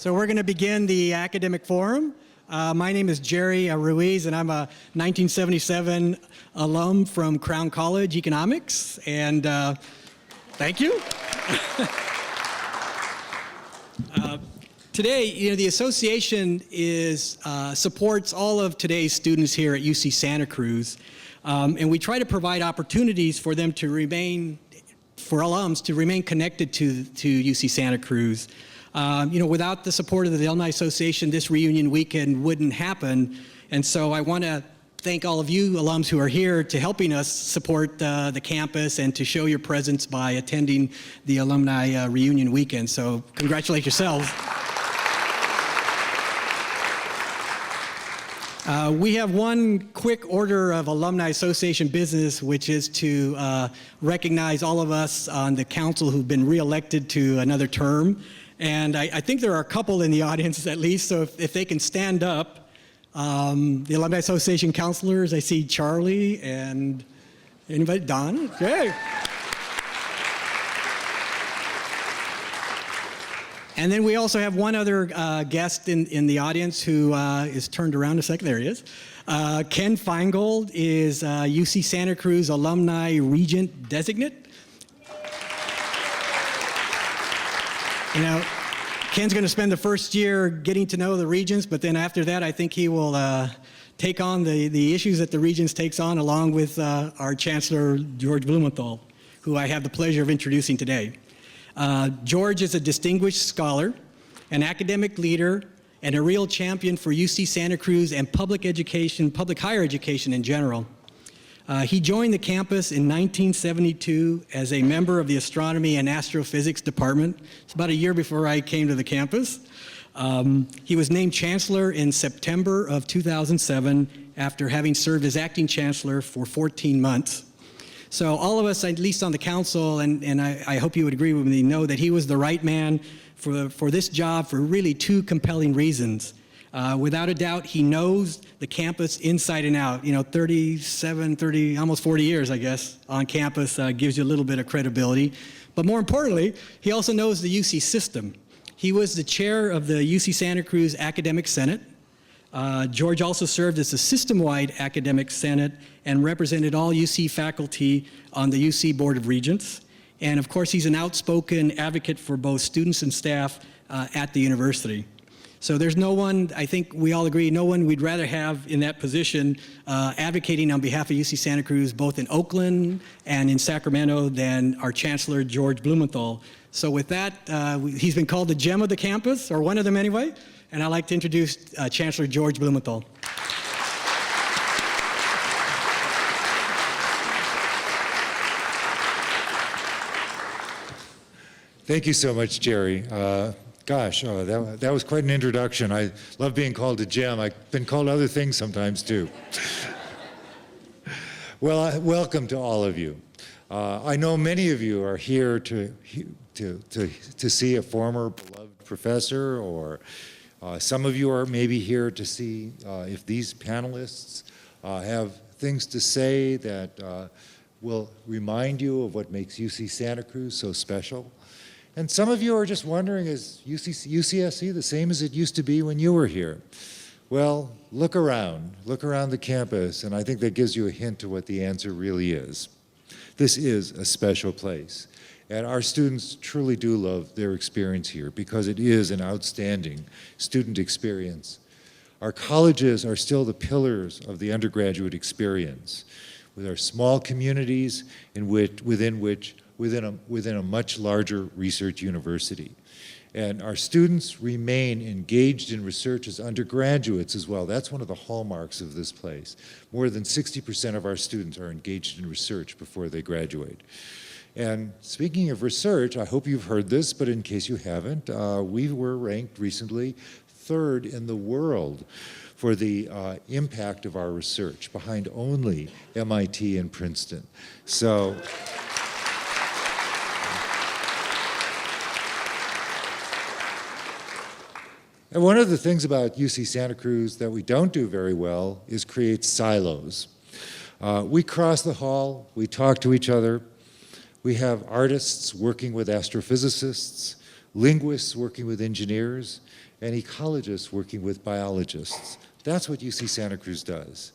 So we're going to begin the academic forum. My name is Jerry Ruiz, and I'm a 1977 alum from Crown College Economics. And thank you. Today, the association supports all of today's students here at UC Santa Cruz, and we try to provide opportunities for them to for alums to remain connected to UC Santa Cruz. Without the support of the Alumni Association, this reunion weekend wouldn't happen. And so I want to thank all of you alums who are here to helping us support the campus and to show your presence by attending the alumni reunion weekend. So congratulate yourselves. We have one quick order of Alumni Association business, which is to recognize all of us on the council who've been reelected to another term. And I think there are a couple in the audience at least, so if they can stand up. The Alumni Association counselors, I see Charlie and anybody, Don? Okay. And then we also have one other guest in the audience who is turned around a second. There he is. Ken Feingold is UC Santa Cruz Alumni Regent Designate. Ken's going to spend the first year getting to know the Regents, but then after that, I think he will take on the issues that the Regents takes on, along with our Chancellor, George Blumenthal, who I have the pleasure of introducing today. George is a distinguished scholar, an academic leader, and a real champion for UC Santa Cruz and public higher education in general. He joined the campus in 1972 as a member of the Astronomy and Astrophysics Department. It's about a year before I came to the campus. He was named Chancellor in September of 2007 after having served as acting Chancellor for 14 months. So all of us, at least on the council, and I hope you would agree with me, know that he was the right man for this job for really two compelling reasons. Without a doubt, he knows the campus inside and out. 30, almost 40 years, I guess, on campus gives you a little bit of credibility. But more importantly, he also knows the UC system. He was the chair of the UC Santa Cruz Academic Senate. George also served as the system-wide Academic Senate and represented all UC faculty on the UC Board of Regents. And of course, he's an outspoken advocate for both students and staff at the university. So there's no one, I think we all agree, no one we'd rather have in that position advocating on behalf of UC Santa Cruz, both in Oakland and in Sacramento, than our Chancellor, George Blumenthal. So with that, he's been called the gem of the campus, or one of them anyway, and I'd like to introduce Chancellor George Blumenthal. Thank you so much, Jerry. That was quite an introduction. I love being called a gem. I've been called other things sometimes too. Well, welcome to all of you. I know many of you are here to see a former beloved professor, or some of you are maybe here to see if these panelists have things to say that will remind you of what makes UC Santa Cruz so special. And some of you are just wondering, is UCSC the same as it used to be when you were here? Well, look around the campus, and I think that gives you a hint to what the answer really is. This is a special place, and our students truly do love their experience here because it is an outstanding student experience. Our colleges are still the pillars of the undergraduate experience, with our small communities within a much larger research university. And our students remain engaged in research as undergraduates as well. That's one of the hallmarks of this place. More than 60% of our students are engaged in research before they graduate. And speaking of research, I hope you've heard this, but in case you haven't, we were ranked recently 3rd in the world for the impact of our research, behind only MIT and Princeton. So. And one of the things about UC Santa Cruz that we don't do very well is create silos. We cross the hall, we talk to each other, we have artists working with astrophysicists, linguists working with engineers, and ecologists working with biologists. That's what UC Santa Cruz does.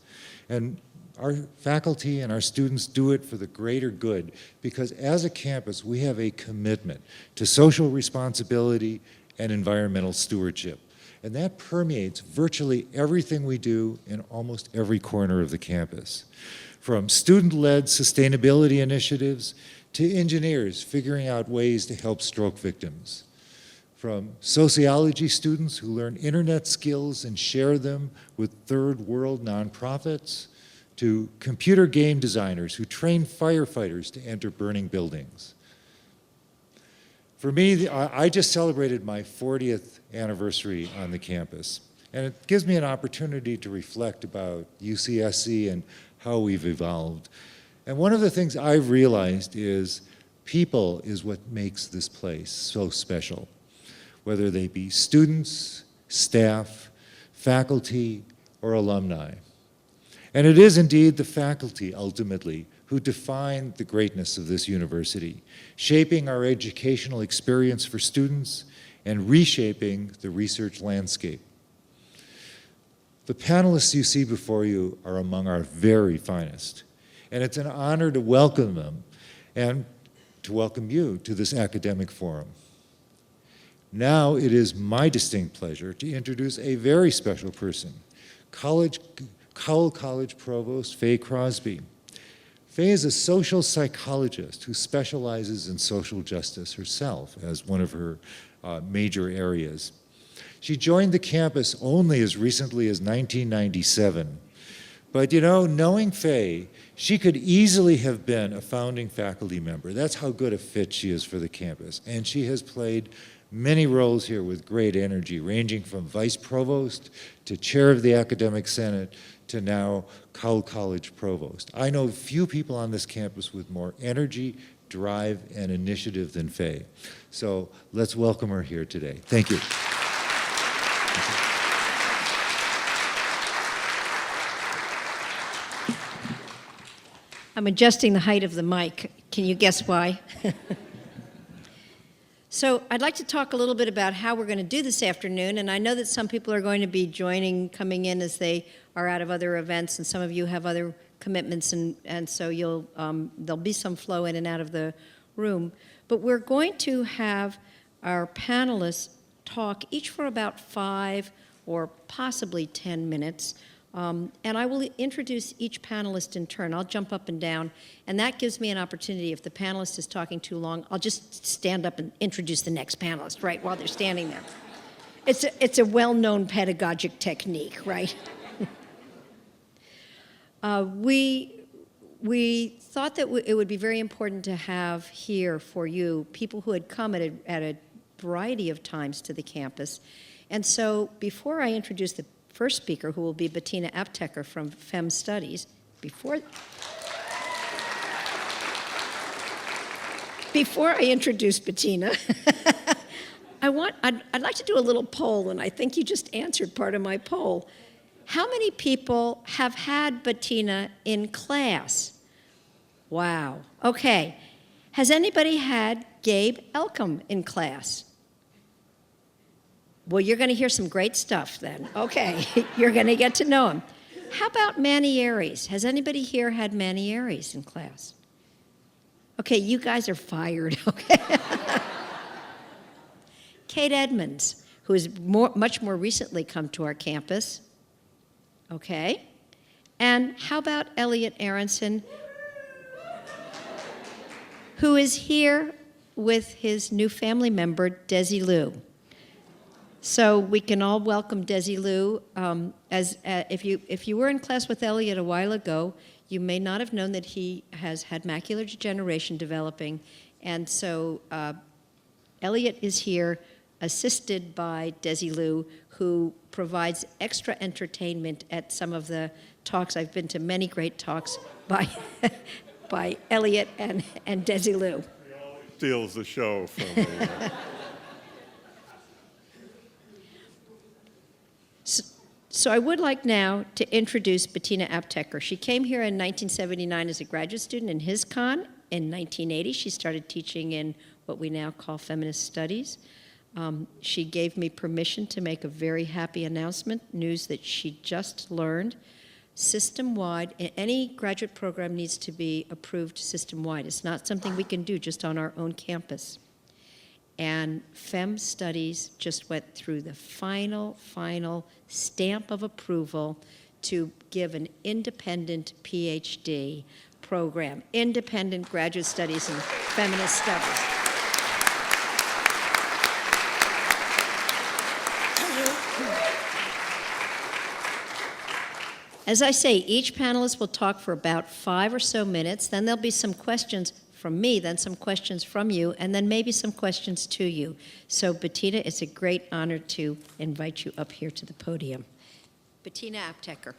And our faculty and our students do it for the greater good because as a campus, we have a commitment to social responsibility and environmental stewardship. And that permeates virtually everything we do in almost every corner of the campus. From student-led sustainability initiatives to engineers figuring out ways to help stroke victims. From sociology students who learn internet skills and share them with third world nonprofits, to computer game designers who train firefighters to enter burning buildings. For me, I just celebrated my 40th anniversary on the campus, and it gives me an opportunity to reflect about UCSC and how we've evolved. And one of the things I've realized is people is what makes this place so special, whether they be students, staff, faculty, or alumni. And it is indeed the faculty, ultimately, who define the greatness of this university, shaping our educational experience for students and reshaping the research landscape. The panelists you see before you are among our very finest, and it's an honor to welcome them and to welcome you to this academic forum. Now it is my distinct pleasure to introduce a very special person, Cowell College Provost Faye Crosby. Faye is a social psychologist who specializes in social justice herself as one of her major areas. She joined the campus only as recently as 1997. But you know, knowing Faye, she could easily have been a founding faculty member. That's how good a fit she is for the campus. And she has played many roles here with great energy, ranging from vice provost to chair of the academic senate to now Cowell College provost. I know few people on this campus with more energy, drive, and initiative than Faye. So let's welcome her here today. Thank you. I'm adjusting the height of the mic. Can you guess why? So I'd like to talk a little bit about how we're going to do this afternoon, and I know that some people are going to be coming in as they are out of other events, and some of you have other commitments, and so there'll be some flow in and out of the room. But we're going to have our panelists talk each for about 5 or possibly 10 minutes. And I will introduce each panelist in turn. I'll jump up and down, and that gives me an opportunity. If the panelist is talking too long, I'll just stand up and introduce the next panelist, right, while they're standing there. It's a well-known pedagogic technique, right? We thought that it would be very important to have here for you people who had come at a variety of times to the campus. And so before I introduce the first speaker, who will be Bettina Aptheker from Fem Studies. Before I introduce Bettina, I'd like to do a little poll, and I think you just answered part of my poll. How many people have had Bettina in class? Wow. Okay. Has anybody had Gabe Elkaim in class? Well, you're going to hear some great stuff then. Okay, you're going to get to know him. How about Manny Ares? Has anybody here had Manny Ares in class? Okay, you guys are fired, okay? Kate Edmunds, who has much more recently come to our campus. Okay. And how about Elliot Aronson, who is here with his new family member, Desi Lou. So we can all welcome Desi Lou. If you were in class with Elliot a while ago, you may not have known that he has had macular degeneration developing, and so Elliot is here, assisted by Desi Lou, who provides extra entertainment at some of the talks. I've been to many great talks by by Elliot and Desi Lou. He always steals the show from me. So I would like now to introduce Bettina Aptheker. She came here in 1979 as a graduate student in HisCon. In 1980, she started teaching in what we now call Feminist Studies. She gave me permission to make a very happy announcement, news that she just learned. System-wide, any graduate program needs to be approved system-wide. It's not something we can do just on our own campus. And Fem Studies just went through the final stamp of approval to give an independent PhD program, independent graduate studies in feminist studies. As I say, each panelist will talk for about 5 or so minutes, then there'll be some questions from me, then some questions from you, and then maybe some questions to you. So Bettina, it's a great honor to invite you up here to the podium. Bettina Aptheker.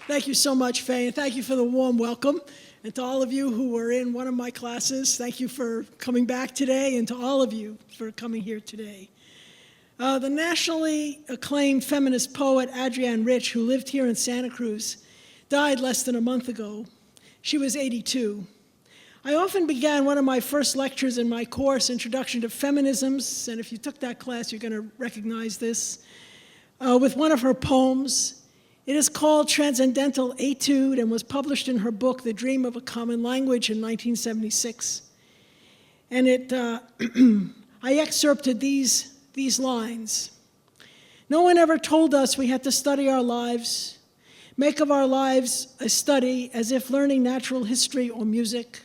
Thank you so much, Faye, and thank you for the warm welcome. And to all of you who were in one of my classes, thank you for coming back today, and to all of you for coming here today. The nationally acclaimed feminist poet Adrienne Rich, who lived here in Santa Cruz, died less than a month ago. She was 82. I often began one of my first lectures in my course, Introduction to Feminisms, and if you took that class, you're going to recognize this, with one of her poems. It is called Transcendental Etude and was published in her book, The Dream of a Common Language, in 1976. And I excerpted these lines. No one ever told us we had to study our lives, make of our lives a study as if learning natural history or music,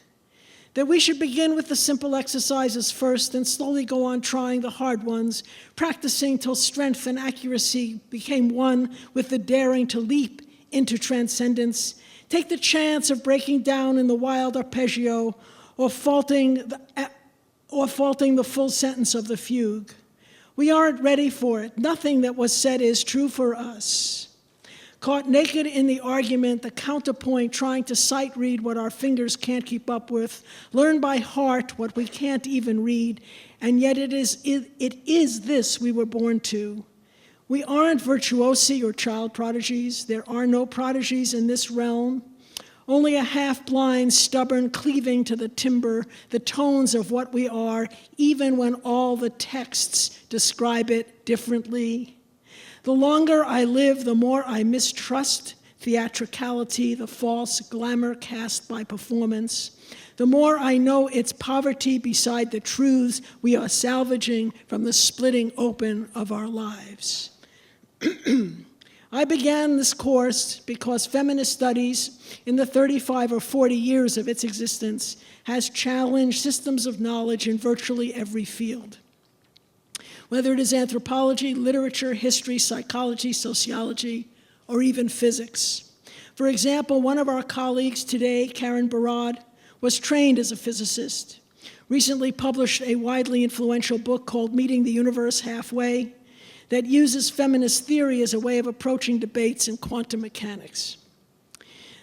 that we should begin with the simple exercises first and slowly go on trying the hard ones, practicing till strength and accuracy became one with the daring to leap into transcendence, take the chance of breaking down in the wild arpeggio or faulting the full sentence of the fugue. We aren't ready for it. Nothing that was said is true for us. Caught naked in the argument, the counterpoint, trying to sight read what our fingers can't keep up with, learn by heart what we can't even read, and yet it is this we were born to. We aren't virtuosi or child prodigies. There are no prodigies in this realm. Only a half-blind, stubborn cleaving to the timber, the tones of what we are, even when all the texts describe it differently. The longer I live, the more I mistrust theatricality, the false glamour cast by performance. The more I know it's poverty beside the truths we are salvaging from the splitting open of our lives. I began this course because feminist studies, in the 35 or 40 years of its existence, has challenged systems of knowledge in virtually every field. Whether it is anthropology, literature, history, psychology, sociology, or even physics. For example, one of our colleagues today, Karen Barad, was trained as a physicist, recently published a widely influential book called Meeting the Universe Halfway, that uses feminist theory as a way of approaching debates in quantum mechanics.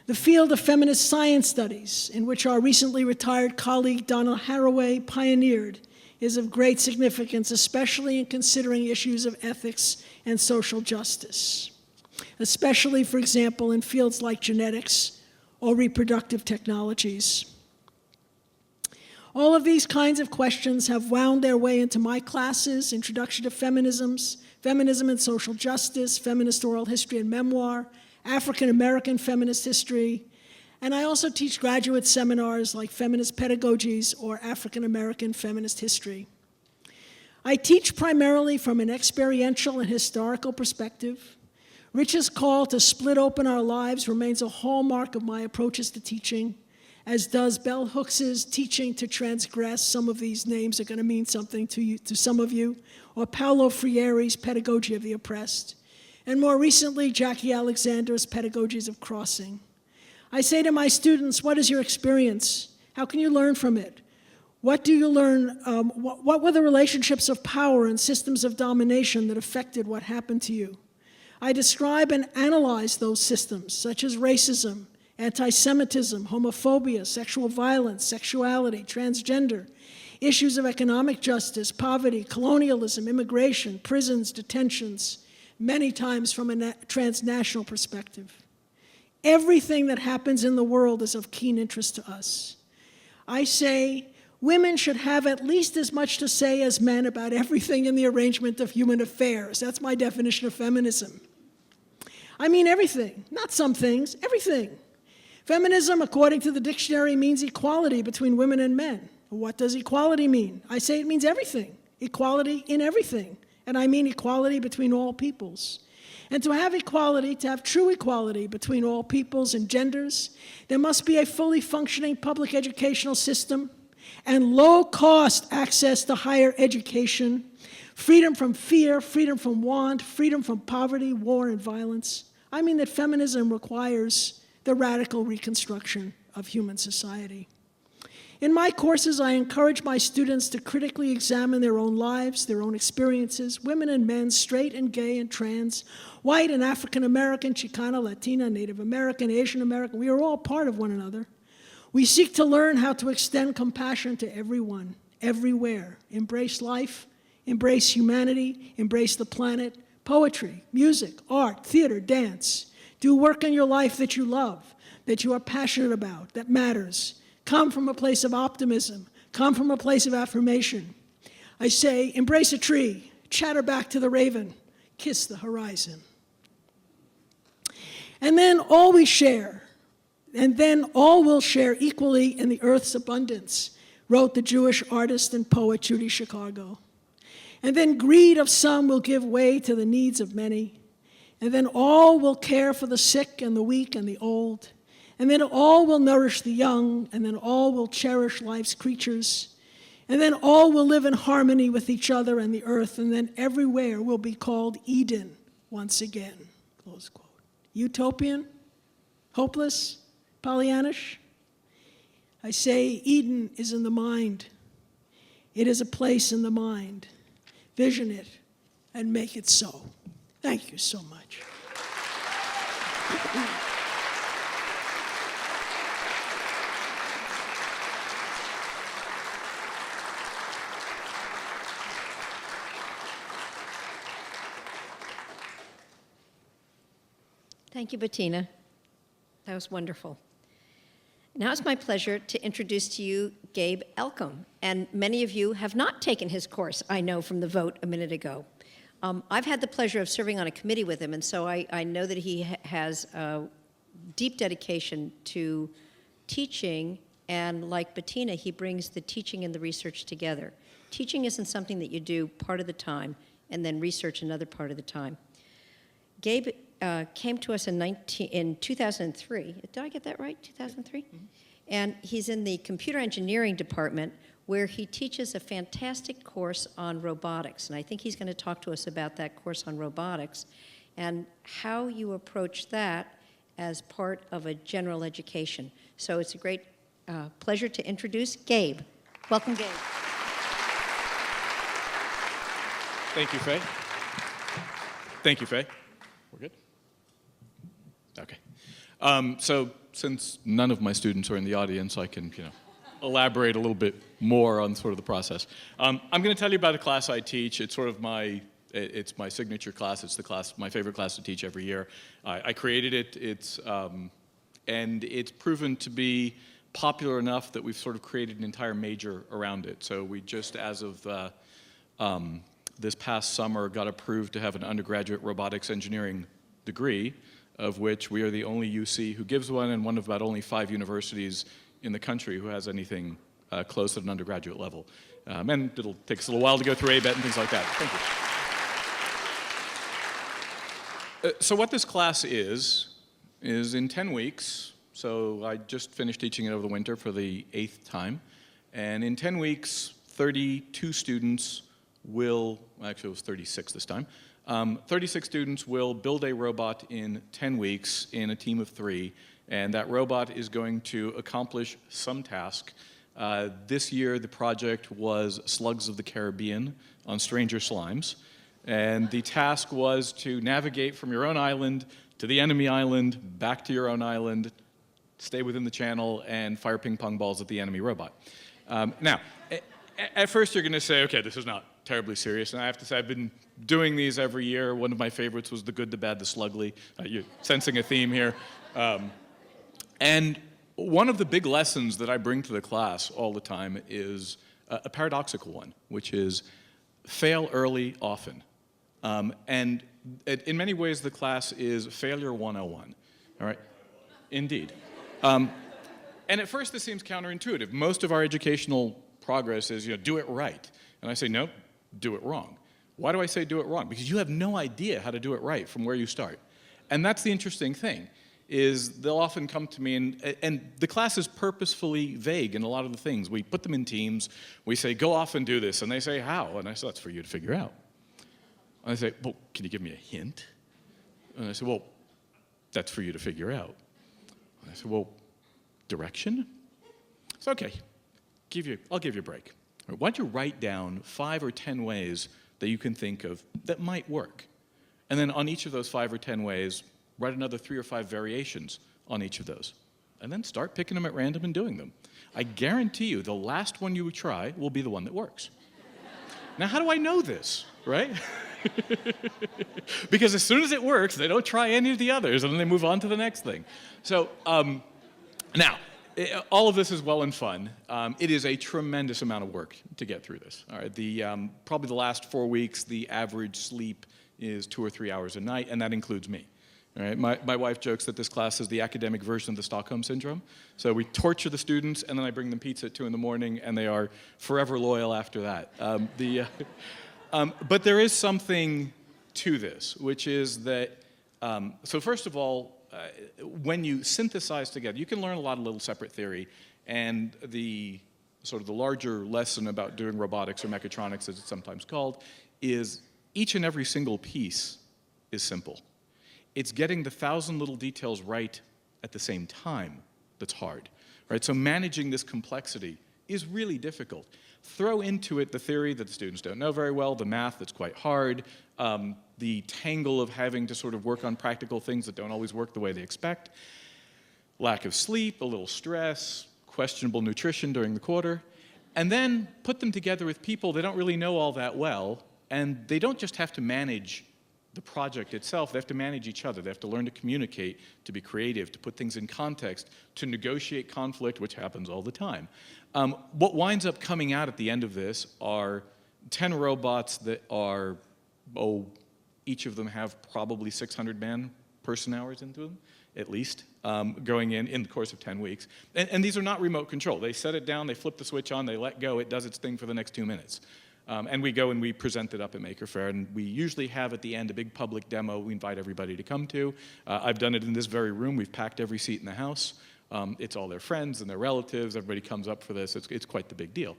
The field of feminist science studies, in which our recently retired colleague Donna Haraway pioneered, is of great significance, especially in considering issues of ethics and social justice, especially, for example, in fields like genetics or reproductive technologies. All of these kinds of questions have wound their way into my classes: Introduction to Feminisms, Feminism and Social Justice, Feminist Oral History and Memoir, African American Feminist History, and I also teach graduate seminars like Feminist Pedagogies or African American Feminist History. I teach primarily from an experiential and historical perspective. Rich's call to split open our lives remains a hallmark of my approaches to teaching, as does Bell Hooks's teaching to transgress. Some of these names are going to mean something to you, to some of you, or Paulo Freire's Pedagogy of the Oppressed, and more recently, Jackie Alexander's Pedagogies of Crossing. I say to my students, what is your experience? How can you learn from it? What do you learn? What were the relationships of power and systems of domination that affected what happened to you? I describe and analyze those systems, such as racism, anti-Semitism, homophobia, sexual violence, sexuality, transgender, issues of economic justice, poverty, colonialism, immigration, prisons, detentions, many times from a transnational perspective. Everything that happens in the world is of keen interest to us. I say women should have at least as much to say as men about everything in the arrangement of human affairs. That's my definition of feminism. I mean everything, not some things, everything. Feminism, according to the dictionary, means equality between women and men. What does equality mean? I say it means everything. Equality in everything. And I mean equality between all peoples. And to have equality, to have true equality between all peoples and genders, there must be a fully functioning public educational system and low-cost access to higher education, freedom from fear, freedom from want, freedom from poverty, war, and violence. I mean that feminism requires the radical reconstruction of human society. In my courses, I encourage my students to critically examine their own lives, their own experiences, women and men, straight and gay and trans, white and African American, Chicana, Latina, Native American, Asian American. We are all part of one another. We seek to learn how to extend compassion to everyone, everywhere. Embrace life, embrace humanity, embrace the planet, poetry, music, art, theater, dance. Do work in your life that you love, that you are passionate about, that matters. Come from a place of optimism. Come from a place of affirmation. I say, embrace a tree, chatter back to the raven, kiss the horizon. And then all we share, and then all will share equally in the earth's abundance, wrote the Jewish artist and poet Judy Chicago. And then greed of some will give way to the needs of many. And then all will care for the sick and the weak and the old. And then all will nourish the young, and then all will cherish life's creatures. And then all will live in harmony with each other and the earth, and then everywhere will be called Eden once again. Close quote. Utopian? Hopeless? Pollyannish? I say Eden is in the mind. It is a place in the mind. Vision it and make it so. Thank you so much. Thank you, Bettina. That was wonderful. Now it's my pleasure to introduce to you Gabe Elkaim. And many of you have not taken his course, I know from the vote a minute ago. I've had the pleasure of serving on a committee with him, and so I know that he has a deep dedication to teaching, and like Bettina, he brings the teaching and the research together. Teaching isn't something that you do part of the time, and then research another part of the time. Gabe came to us in 2003. Did I get that right, 2003? Mm-hmm. And he's in the computer engineering department, where he teaches a fantastic course on robotics. And I think he's going to talk to us about that course on robotics and how you approach that as part of a general education. So it's a great pleasure to introduce Gabe. Welcome, Gabe. Thank you, Faye. Thank you, Faye. We're good? Okay. So since none of my students are in the audience, I can, elaborate a little bit more on sort of the process. I'm going to tell you about a class I teach. It's sort of it's my signature class. It's the class, my favorite class to teach every year. I created it. And it's proven to be popular enough that we've sort of created an entire major around it. So we just, as of this past summer, got approved to have an undergraduate robotics engineering degree, of which we are the only UC who gives one, and one of about only 5 universities in the country who has anything close at an undergraduate level. And it'll take us a little while to go through ABET and things like that. Thank you. So what this class is in 10 weeks, so I just finished teaching it over the winter for the 8th time, and in 10 weeks, 32 students will, actually it was 36 this time, 36 students will build a robot in 10 weeks in a team of 3, and that robot is going to accomplish some task. This year, the project was Slugs of the Caribbean on Stranger Slimes, and the task was to navigate from your own island to the enemy island, back to your own island, stay within the channel, and fire ping pong balls at the enemy robot. Now, at first you're going to say, okay, this is not terribly serious, and I have to say I've been doing these every year. One of my favorites was The Good, the Bad, the Slugly. You're sensing a theme here. And one of the big lessons that I bring to the class all the time is a paradoxical one, which is fail early often. And in many ways, the class is failure 101, all right? Indeed. And at first, this seems counterintuitive. Most of our educational progress is, do it right. And I say, no, do it wrong. Why do I say do it wrong? Because you have no idea how to do it right from where you start. And that's the interesting thing, is they'll often come to me, and the class is purposefully vague in a lot of the things. We put them in teams. We say, go off and do this. And they say, how? And I say, that's for you to figure out. And I say, well, can you give me a hint? And I say, well, that's for you to figure out. And I say, well, direction? It's okay. I'll give you a break. Why don't you write down 5 or 10 ways that you can think of that might work? And then on each of those 5 or 10 ways, write another 3 or 5 variations on each of those. And then start picking them at random and doing them. I guarantee you the last one you try will be the one that works. Now, how do I know this, right? Because as soon as it works, they don't try any of the others, and then they move on to the next thing. So now, all of this is well and fun. It is a tremendous amount of work to get through this. All right, probably the last 4 weeks, the average sleep is 2 or 3 hours a night, and that includes me. All right, my wife jokes that this class is the academic version of the Stockholm Syndrome. So we torture the students, and then I bring them pizza at 2 in the morning, and they are forever loyal after that. But there is something to this, which is that, so first of all, when you synthesize together, you can learn a lot of little separate theory, and the sort of the larger lesson about doing robotics or mechatronics, as it's sometimes called, is each and every single piece is simple. It's getting the 1,000 little details right at the same time that's hard, right? So managing this complexity is really difficult. Throw into it the theory that the students don't know very well, the math that's quite hard, the tangle of having to sort of work on practical things that don't always work the way they expect, lack of sleep, a little stress, questionable nutrition during the quarter, and then put them together with people they don't really know all that well, and they don't just have to manage the project itself, they have to manage each other. They have to learn to communicate, to be creative, to put things in context, to negotiate conflict, which happens all the time. What winds up coming out at the end of this are 10 robots that are, each of them have probably 600 man-person hours into them, at least, going in the course of 10 weeks. And these are not remote control. They set it down, they flip the switch on, they let go, it does its thing for the next 2 minutes. And we go and we present it up at Maker Faire, and we usually have at the end a big public demo we invite everybody to come to. I've done it in this very room. We've packed every seat in the house. It's all their friends and their relatives. Everybody comes up for this. It's quite the big deal.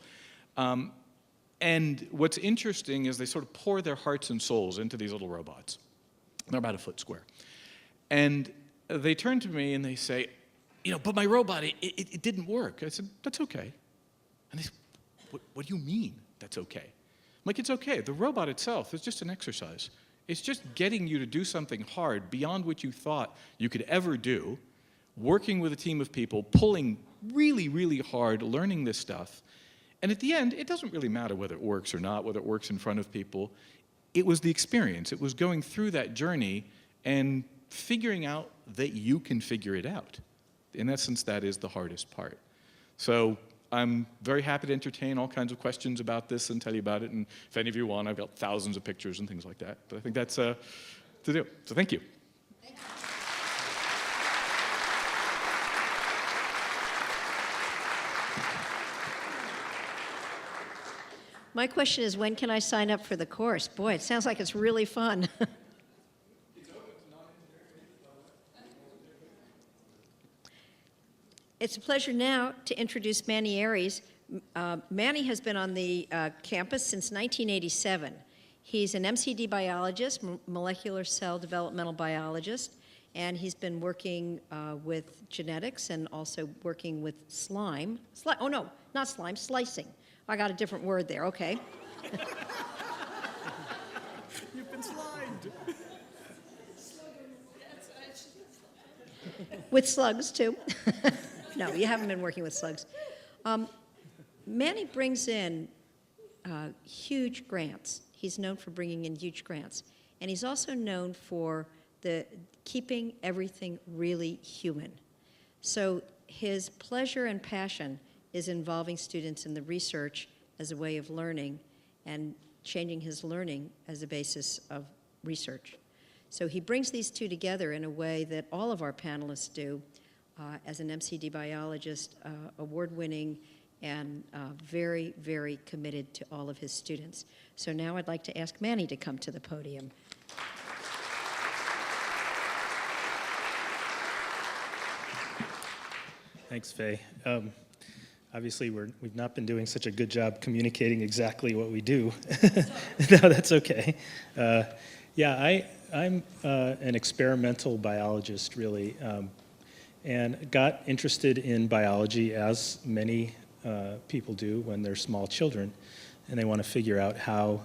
And what's interesting is they sort of pour their hearts and souls into these little robots. They're about a foot square. And they turn to me and they say, but my robot, it didn't work. I said, that's okay. And they said, what do you mean that's okay? I'm like, it's okay. The robot itself is just an exercise. It's just getting you to do something hard beyond what you thought you could ever do, working with a team of people, pulling really, really hard, learning this stuff. And at the end, it doesn't really matter whether it works or not, whether it works in front of people. It was the experience. It was going through that journey and figuring out that you can figure it out. In essence, that is the hardest part. So I'm very happy to entertain all kinds of questions about this and tell you about it. And if any of you want, I've got thousands of pictures and things like that. But I think that's to do. So thank you. My question is, when can I sign up for the course? Boy, it sounds like it's really fun. It's a pleasure now to introduce Manuel Ares. Manny has been on the campus since 1987. He's an MCD biologist, molecular cell developmental biologist, and he's been working with genetics and also working with slime. Oh no, not slime, slicing. I got a different word there, okay. You've been slimed. With slugs, too. No, you haven't been working with slugs. Manny brings in huge grants. He's known for bringing in huge grants. And he's also known for keeping everything really human. So his pleasure and passion is involving students in the research as a way of learning and changing his learning as a basis of research. So he brings these two together in a way that all of our panelists do. As an MCD biologist, award-winning and very, very committed to all of his students. So now I'd like to ask Manny to come to the podium. Thanks, Faye. Obviously, we've not been doing such a good job communicating exactly what we do. No, that's okay. Yeah, I'm an experimental biologist, really, and got interested in biology, as many people do when they're small children, and they want to figure out how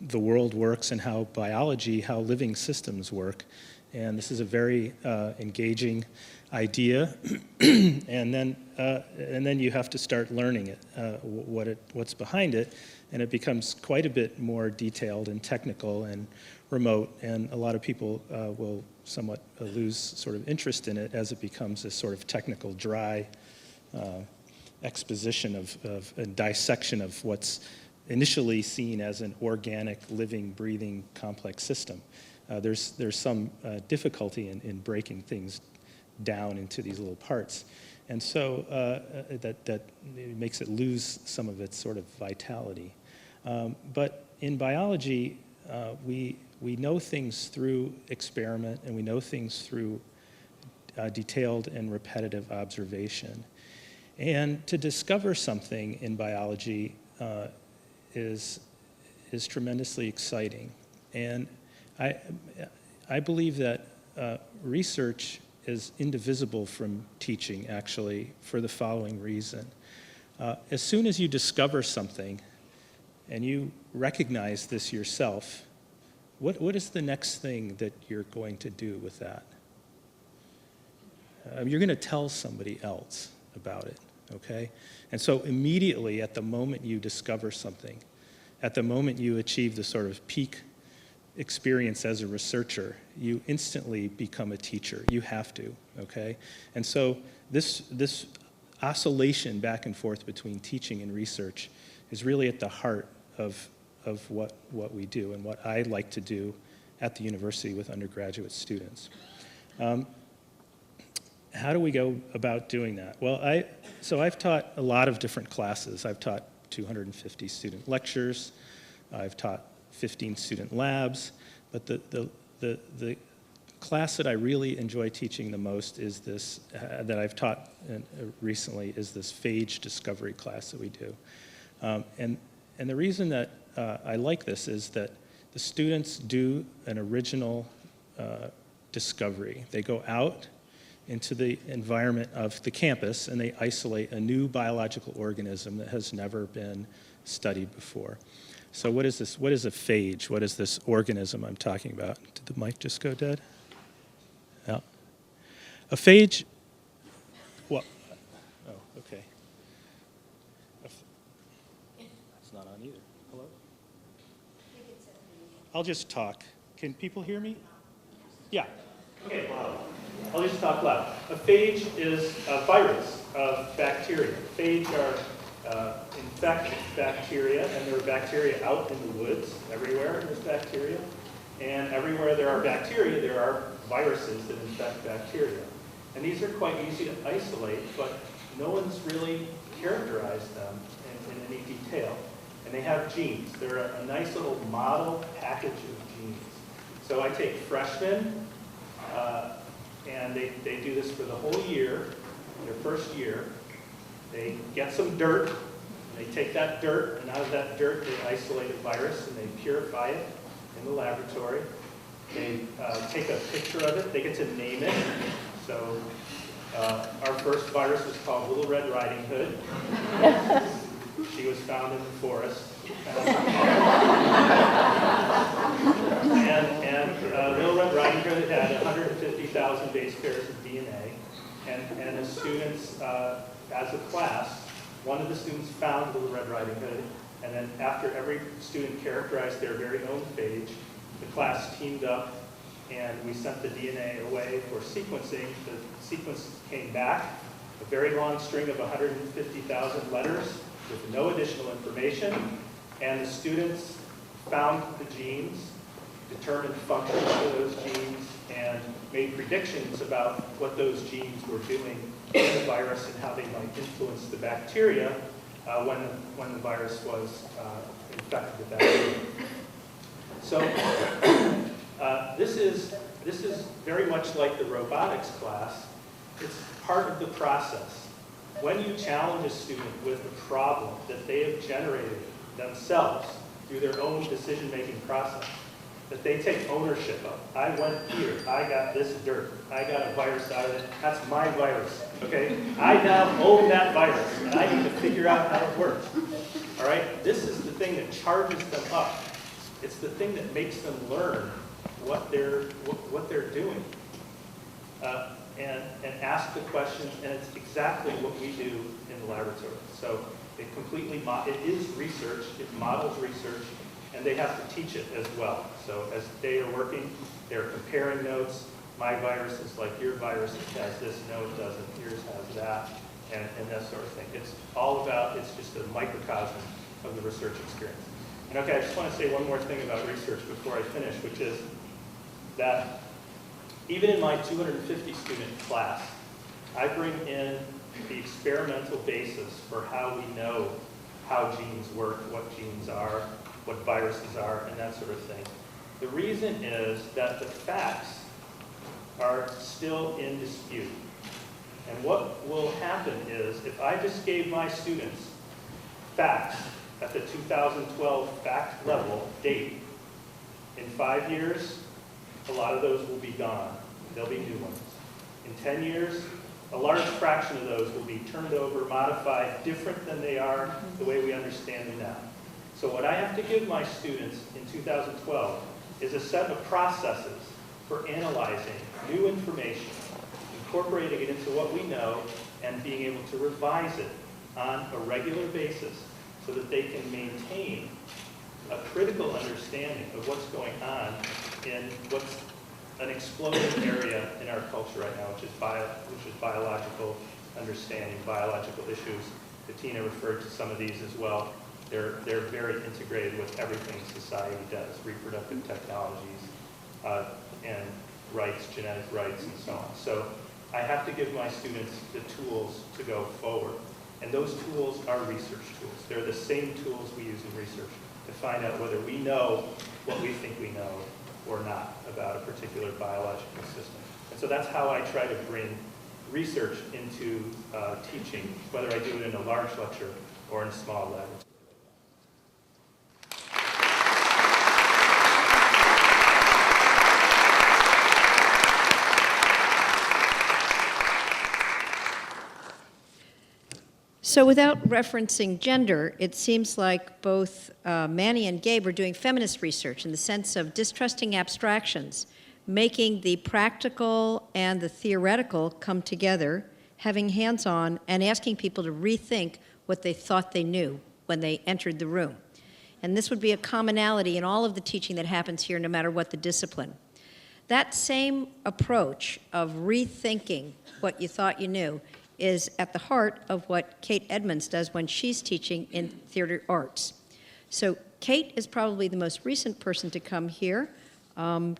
the world works and how living systems work. And this is a very engaging idea, and then you have to start learning it, what's behind it, and it becomes quite a bit more detailed and technical and remote, and a lot of people will somewhat lose sort of interest in it as it becomes this sort of technical, dry exposition of a dissection of what's initially seen as an organic, living, breathing, complex system. There's some difficulty in breaking things down into these little parts, and so that makes it lose some of its sort of vitality. But in biology, we know things through experiment, and we know things through detailed and repetitive observation. And to discover something in biology is tremendously exciting. And I believe that research is indivisible from teaching, actually, for the following reason. As soon as you discover something and you recognize this yourself, what is the next thing that you're going to do with that? You're going to tell somebody else about it, okay? And so immediately, at the moment you discover something, at the moment you achieve the sort of peak experience as a researcher, you instantly become a teacher. You have to, okay? And so this oscillation back and forth between teaching and research is really at the heart of what we do and what I like to do at the university with undergraduate students. How do we go about doing that? Well, I've taught a lot of different classes. I've taught 250 student lectures. I've taught 15 student labs, but the class that I really enjoy teaching the most is this, that I've taught recently, is this phage discovery class that we do. And the reason that I like this is that the students do an original discovery. They go out into the environment of the campus and they isolate a new biological organism that has never been studied before. So what is this? What is a phage? What is this organism I'm talking about? Did the mic just go dead? Yeah. A phage, well, oh, okay. It's not on either. Hello? I'll just talk. Can people hear me? Yeah. Okay, loud. I'll just talk loud. A phage is a virus of bacteria. Phage are infect bacteria, and there are bacteria out in the woods. Everywhere there's bacteria. And everywhere there are bacteria, there are viruses that infect bacteria. And these are quite easy to isolate, but no one's really characterized them in any detail. And they have genes. They're a nice little model package of genes. So I take freshmen, and they do this for the whole year, their first year. They get some dirt, and they take that dirt, and out of that dirt they isolate a virus, and they purify it in the laboratory. They take a picture of it. They get to name it. So our first virus was called Little Red Riding Hood. She was found in the forest. And Little Red Riding Hood had 150,000 base pairs of DNA. And the students, as a class, one of the students found Little Red Riding Hood, and then after every student characterized their very own phage, the class teamed up and we sent the DNA away for sequencing. The sequence came back, a very long string of 150,000 letters with no additional information, and the students found the genes, determined functions of those genes, and made predictions about what those genes were doing in the virus and how they might influence the bacteria when the virus was infected with that gene. So this is very much like the robotics class. It's part of the process. When you challenge a student with a problem that they have generated themselves through their own decision-making process, that they take ownership of. I went here, I got this dirt, I got a virus out of it, that's my virus, okay? I now own that virus, and I need to figure out how it works, all right? This is the thing that charges them up. It's the thing that makes them learn what they're doing, and ask the questions, and it's exactly what we do in the laboratory. So it is research, it models research, and they have to teach it as well. So as they are working, they're comparing notes. My virus is like your virus, it has this, no it doesn't, yours has that, and that sort of thing. It's all about, it's just a microcosm of the research experience. And okay, I just want to say one more thing about research before I finish, which is that even in my 250 student class, I bring in the experimental basis for how we know how genes work, what genes are, what viruses are, and that sort of thing. The reason is that the facts are still in dispute. And what will happen is, if I just gave my students facts at the 2012 fact level date, in 5 years, a lot of those will be gone. There'll be new ones. In 10 years, a large fraction of those will be turned over, modified, different than they are the way we understand them now. So what I have to give my students in 2012 is a set of processes for analyzing new information, incorporating it into what we know, and being able to revise it on a regular basis so that they can maintain a critical understanding of what's going on in what's an exploding area in our culture right now, which is biological understanding, biological issues. Bettina referred to some of these as well. They're very integrated with everything society does, reproductive technologies, and rights, genetic rights, and so on. So I have to give my students the tools to go forward. And those tools are research tools. They're the same tools we use in research to find out whether we know what we think we know or not about a particular biological system. And so that's how I try to bring research into teaching, whether I do it in a large lecture or in a small laboratory. So without referencing gender, it seems like both Manny and Gabe are doing feminist research in the sense of distrusting abstractions, making the practical and the theoretical come together, having hands-on, and asking people to rethink what they thought they knew when they entered the room. And this would be a commonality in all of the teaching that happens here, no matter what the discipline. That same approach of rethinking what you thought you knew is at the heart of what Kate Edmunds does when she's teaching in theater arts. So Kate is probably the most recent person to come here.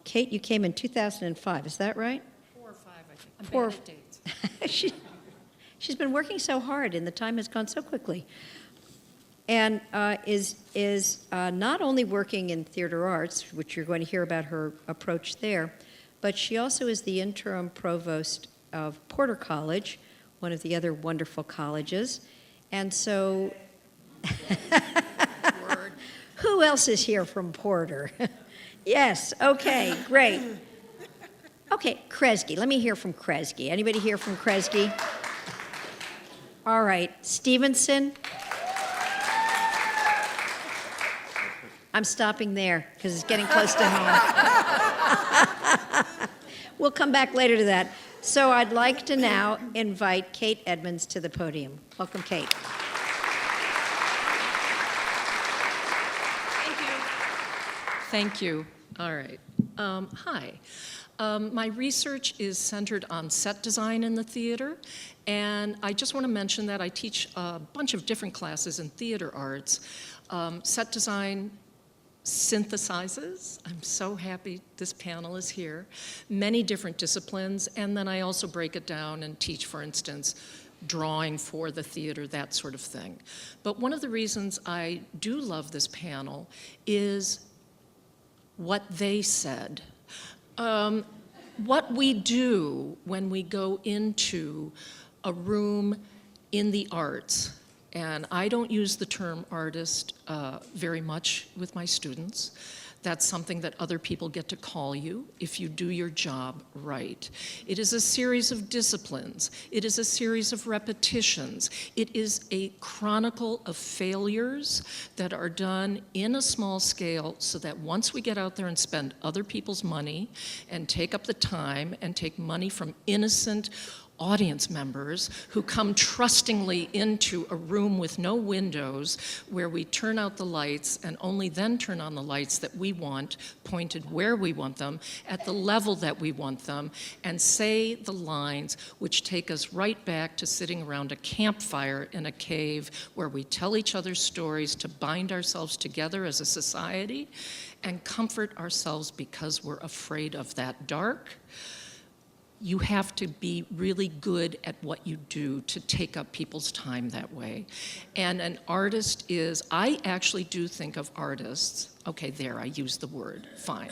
Kate, you came in 2005, is that right? 4 or 5, I think. I'm bad at dates. She's been working so hard, and the time has gone so quickly. And is not only working in theater arts, which you're going to hear about her approach there, but she also is the interim provost of Porter College, one of the other wonderful colleges. And so, who else is here from Porter? Yes, okay, great. Okay, Kresge, let me hear from Kresge. Anybody here from Kresge? All right, Stevenson? I'm stopping there because it's getting close to home. We'll come back later to that. So I'd like to now invite Kate Edmunds to the podium. Welcome, Kate. Thank you. All right. Hi. My research is centered on set design in the theater, and I just want to mention that I teach a bunch of different classes in theater arts. Set design synthesizes, I'm so happy this panel is here, many different disciplines, and then I also break it down and teach, for instance, drawing for the theater, that sort of thing. But one of the reasons I do love this panel is what they said. What we do when we go into a room in the arts, and I don't use the term artist very much with my students. That's something that other people get to call you if you do your job right. It is a series of disciplines. It is a series of repetitions. It is a chronicle of failures that are done in a small scale so that once we get out there and spend other people's money and take up the time and take money from innocent audience members who come trustingly into a room with no windows where we turn out the lights and only then turn on the lights that we want, pointed where we want them, at the level that we want them, and say the lines which take us right back to sitting around a campfire in a cave where we tell each other stories to bind ourselves together as a society and comfort ourselves because we're afraid of that dark. You have to be really good at what you do to take up people's time that way. And an artist is, I actually do think of artists, okay, there, I used the word, fine.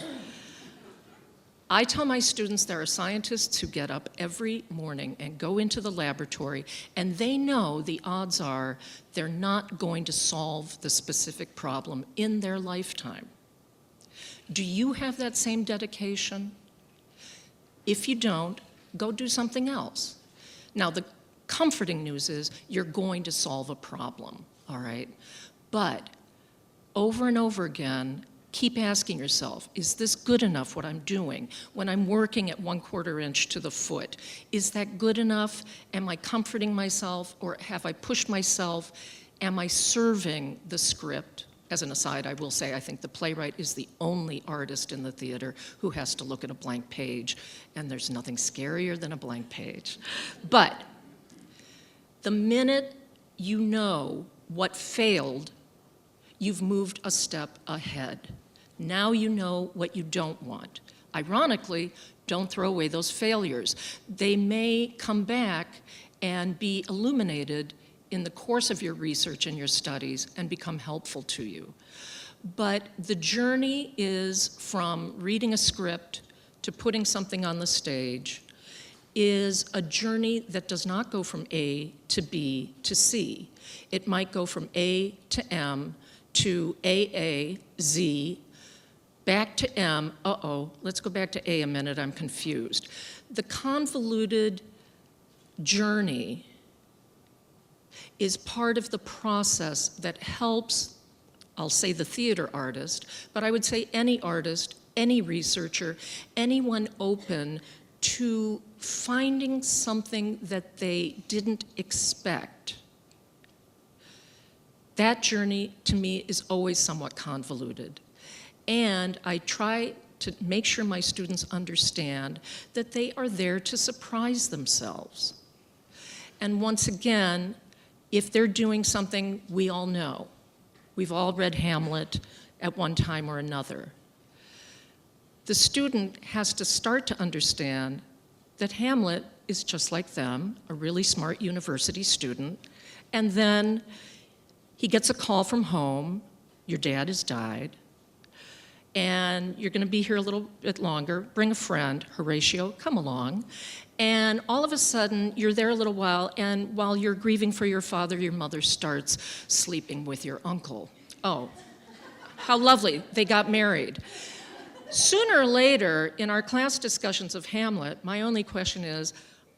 I tell my students there are scientists who get up every morning and go into the laboratory, and they know the odds are they're not going to solve the specific problem in their lifetime. Do you have that same dedication? If you don't, go do something else. Now, the comforting news is you're going to solve a problem, all right? But over and over again, keep asking yourself, is this good enough what I'm doing? When I'm working at 1/4 inch to the foot, is that good enough? Am I comforting myself, or have I pushed myself? Am I serving the script? As an aside, I will say I think the playwright is the only artist in the theater who has to look at a blank page, and there's nothing scarier than a blank page. But the minute you know what failed, you've moved a step ahead. Now you know what you don't want. Ironically, don't throw away those failures. They may come back and be illuminated in the course of your research and your studies and become helpful to you. But the journey is from reading a script to putting something on the stage is a journey that does not go from A to B to C. It might go from A to M to AA, Z, back to M. Let's go back to A a minute, I'm confused. The convoluted journey is part of the process that helps, I'll say the theater artist, but I would say any artist, any researcher, anyone open to finding something that they didn't expect. That journey, to me, is always somewhat convoluted. And I try to make sure my students understand that they are there to surprise themselves. And once again, if they're doing something we all know, we've all read Hamlet at one time or another, the student has to start to understand that Hamlet is just like them, a really smart university student, and then he gets a call from home, your dad has died, and you're gonna be here a little bit longer, bring a friend, Horatio, come along. And all of a sudden, you're there a little while, and while you're grieving for your father, your mother starts sleeping with your uncle. Oh, how lovely, they got married. Sooner or later, in our class discussions of Hamlet, my only question is,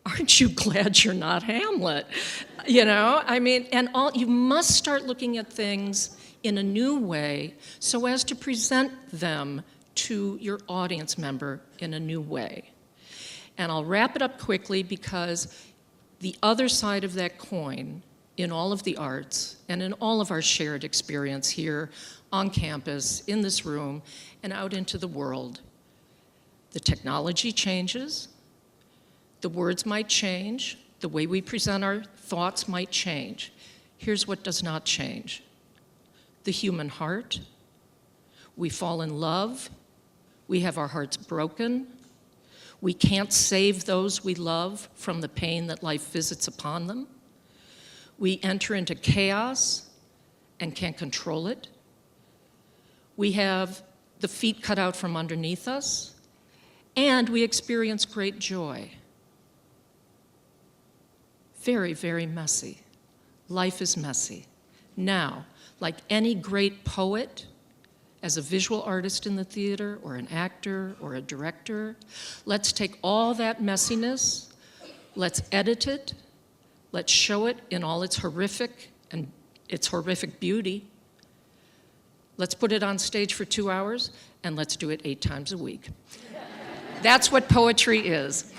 aren't you glad you're not Hamlet? You know, I mean, and you must start looking at things in a new way so as to present them to your audience member in a new way. And I'll wrap it up quickly because the other side of that coin in all of the arts and in all of our shared experience here on campus, in this room, and out into the world The technology changes, the words might change, the way we present our thoughts might change. Here's what does not change: the human heart. We fall in love, we have our hearts broken, we can't save those we love from the pain that life visits upon them. We enter into chaos and can't control it. We have the feet cut out from underneath us, and we experience great joy. Very, very messy. Life is messy. Now, like any great poet, as a visual artist in the theater, or an actor, or a director, let's take all that messiness, let's edit it, let's show it in all its horrific and its horrific beauty. Let's put it on stage for 2 hours, and let's do it 8 times a week. That's what poetry is.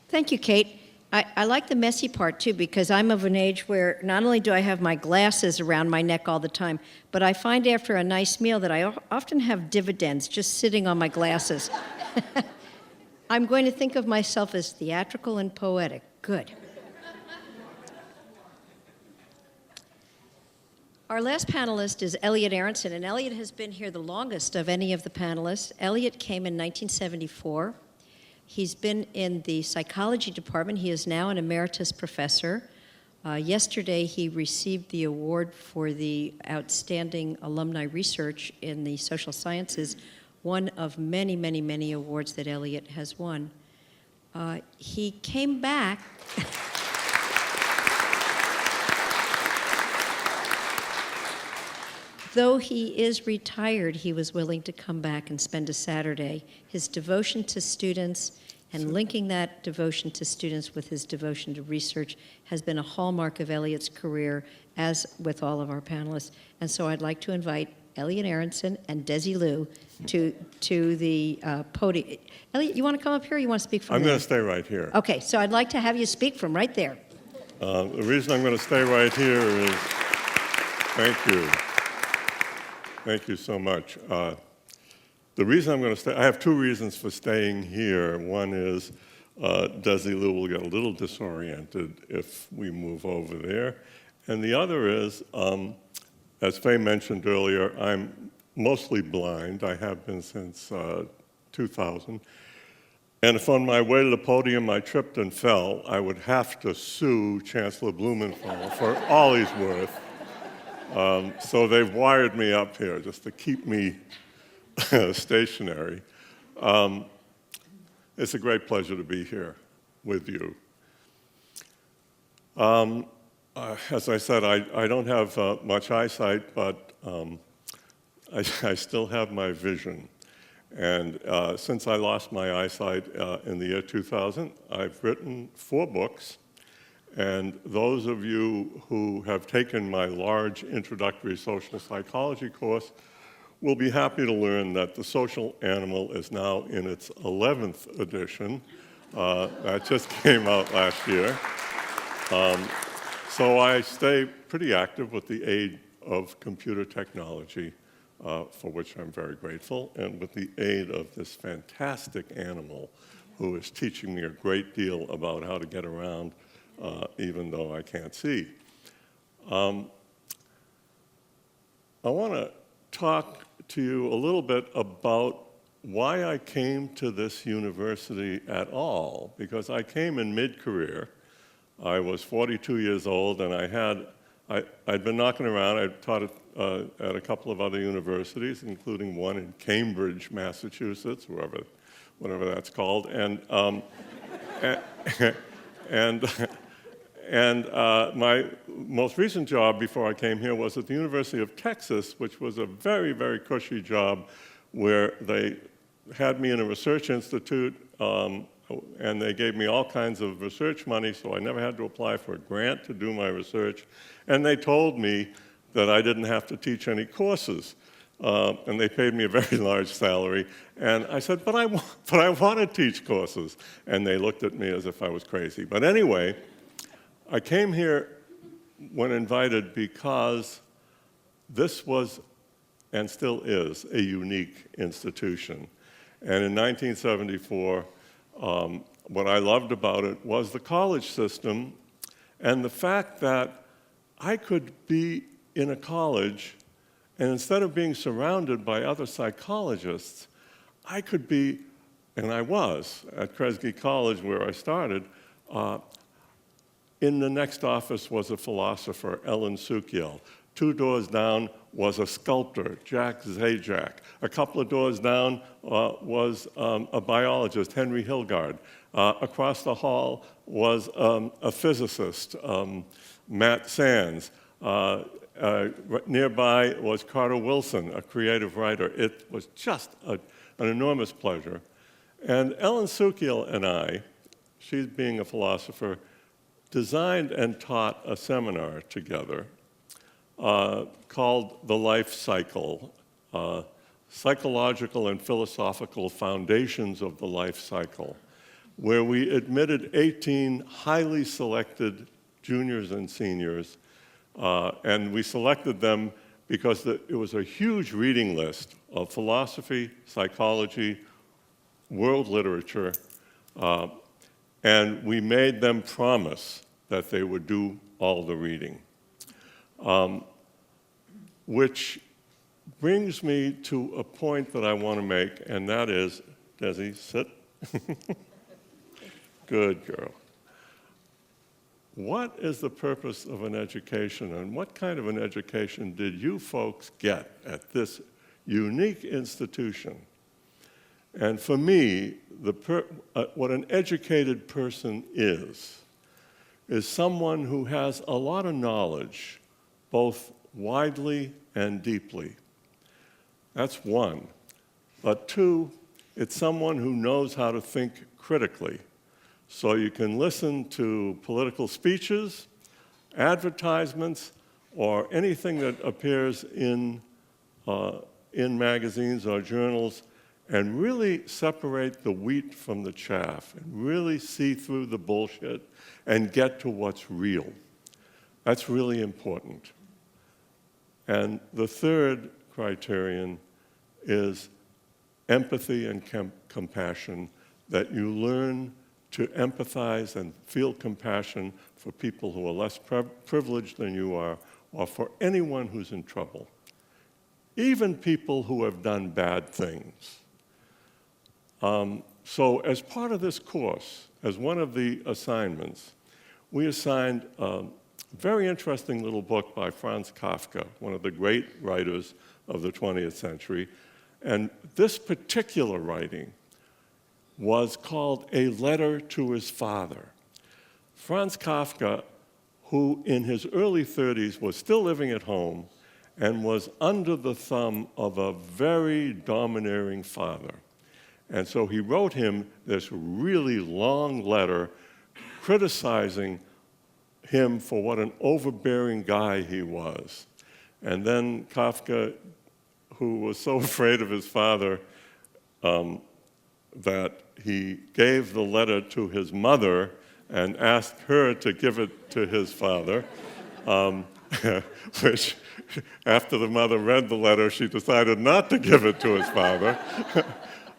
Thank you, Kate. I like the messy part too, because I'm of an age where not only do I have my glasses around my neck all the time, but I find after a nice meal that I often have dividends just sitting on my glasses. I'm going to think of myself as theatrical and poetic. Good. Our last panelist is Elliot Aronson, and Elliot has been here the longest of any of the panelists. Elliot came in 1974. He's been in the psychology department. He is now an emeritus professor. Yesterday, he received the award for the outstanding alumni research in the social sciences, one of many, many, many awards that Elliot has won. He came back. Though he is retired, he was willing to come back and spend a Saturday. His devotion to students and linking that devotion to students with his devotion to research has been a hallmark of Elliot's career, as with all of our panelists. And so I'd like to invite Elliot Aronson and Desi Liu to the podium. Elliot, you want to come up here or you want to speak from I'm there? going to stay right here. Okay, so I'd like to have you speak from right there. The reason I'm going to stay right here is, thank you. Thank you so much. The reason I'm going to stay, I have 2 reasons for staying here. One is Desi Liu will get a little disoriented if we move over there. And the other is, as Faye mentioned earlier, I'm mostly blind. I have been since 2000. And if on my way to the podium I tripped and fell, I would have to sue Chancellor Blumenthal for all he's worth. So they've wired me up here just to keep me stationary. It's a great pleasure to be here with you. As I said, I don't have much eyesight, but I still have my vision. And since I lost my eyesight in the year 2000, I've written 4 books. And those of you who have taken my large introductory social psychology course will be happy to learn that The Social Animal is now in its 11th edition. That just came out last year. So I stay pretty active with the aid of computer technology, for which I'm very grateful, and with the aid of this fantastic animal who is teaching me a great deal about how to get around even though I can't see. I want to talk to you a little bit about why I came to this university at all, because I came in mid-career. I was 42 years old, and I'd been knocking around. I taught at a couple of other universities, including one in Cambridge, Massachusetts, whatever that's called, and my most recent job before I came here was at the University of Texas, which was a very, very cushy job where they had me in a research institute, and they gave me all kinds of research money, so I never had to apply for a grant to do my research. And they told me that I didn't have to teach any courses. And they paid me a very large salary. And I said, but I want to teach courses. And they looked at me as if I was crazy. But anyway, I came here when invited because this was, and still is, a unique institution. And in 1974, what I loved about it was the college system and the fact that I could be in a college, and instead of being surrounded by other psychologists, I could be, and I was, at Kresge College where I started, in the next office was a philosopher, Ellen Sukiel. 2 doors down was a sculptor, Jack Zajac. A couple of doors down was a biologist, Henry Hilgard. Across the hall was a physicist, Matt Sands. Nearby was Carter Wilson, a creative writer. It was just an enormous pleasure. And Ellen Sukiel and I, she being a philosopher, designed and taught a seminar together called The Life Cycle, Psychological and Philosophical Foundations of the Life Cycle, where we admitted 18 highly selected juniors and seniors, and we selected them because it was a huge reading list of philosophy, psychology, world literature, and we made them promise that they would do all the reading. Which brings me to a point that I want to make, and that is, Desi, sit. Good girl. What is the purpose of an education, and what kind of an education did you folks get at this unique institution? And for me, what an educated person is someone who has a lot of knowledge, both widely and deeply. That's one. But two, it's someone who knows how to think critically. So you can listen to political speeches, advertisements, or anything that appears in magazines or journals, and really separate the wheat from the chaff, and really see through the bullshit and get to what's real. That's really important. And the third criterion is empathy and compassion, that you learn to empathize and feel compassion for people who are less privileged than you are, or for anyone who's in trouble, even people who have done bad things. So as part of this course, as one of the assignments, we assigned a very interesting little book by Franz Kafka, one of the great writers of the 20th century. And this particular writing was called A Letter to His Father. Franz Kafka, who in his early 30s was still living at home and was under the thumb of a very domineering father. And so he wrote him this really long letter criticizing him for what an overbearing guy he was. And then Kafka, who was so afraid of his father that he gave the letter to his mother and asked her to give it to his father, which, after the mother read the letter, she decided not to give it to his father.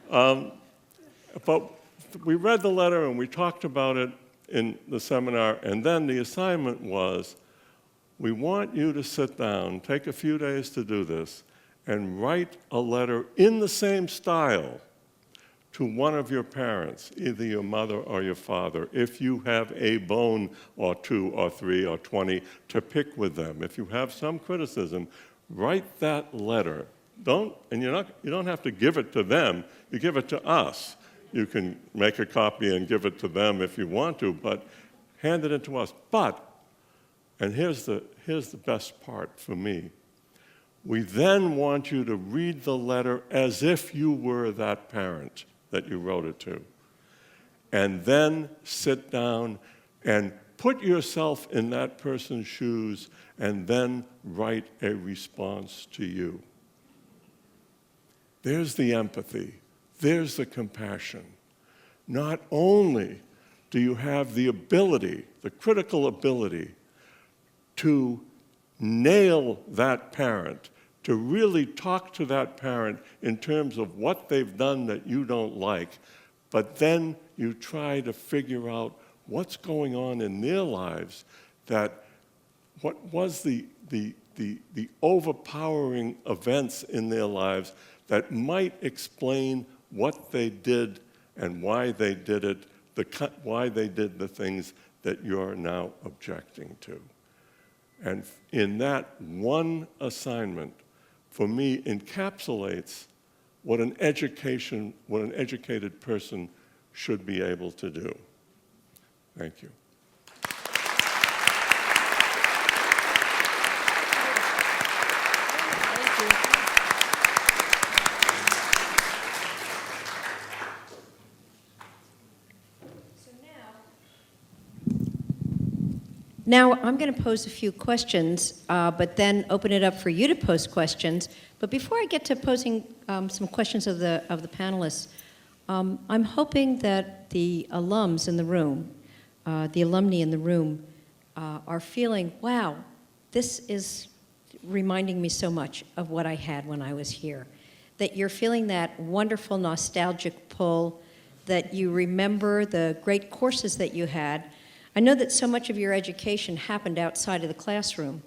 But we read the letter and we talked about it in the seminar, and then the assignment was, we want you to sit down, take a few days to do this, and write a letter in the same style to one of your parents, either your mother or your father, if you have a bone or 2 or 3 or 20 to pick with them. If you have some criticism, write that letter. You don't have to give it to them, you give it to us. You can make a copy and give it to them if you want to, but hand it in to us. But, and here's the best part for me, we then want you to read the letter as if you were that parent that you wrote it to. And then sit down and put yourself in that person's shoes and then write a response to you. There's the empathy. There's the compassion. Not only do you have the ability, the critical ability, to nail that parent, to really talk to that parent in terms of what they've done that you don't like, but then you try to figure out what's going on in their lives, that what was the overpowering events in their lives that might explain what they did and why they did it, why they did the things that you're now objecting to. And in that one assignment, for me, encapsulates what an educated person should be able to do. Thank you. Now, I'm going to pose a few questions, but then open it up for you to pose questions. But before I get to posing some questions of the panelists, I'm hoping that the alums in the room, the alumni in the room, are feeling, wow, this is reminding me so much of what I had when I was here. That you're feeling that wonderful nostalgic pull, that you remember the great courses that you had. I know that so much of your education happened outside of the classroom,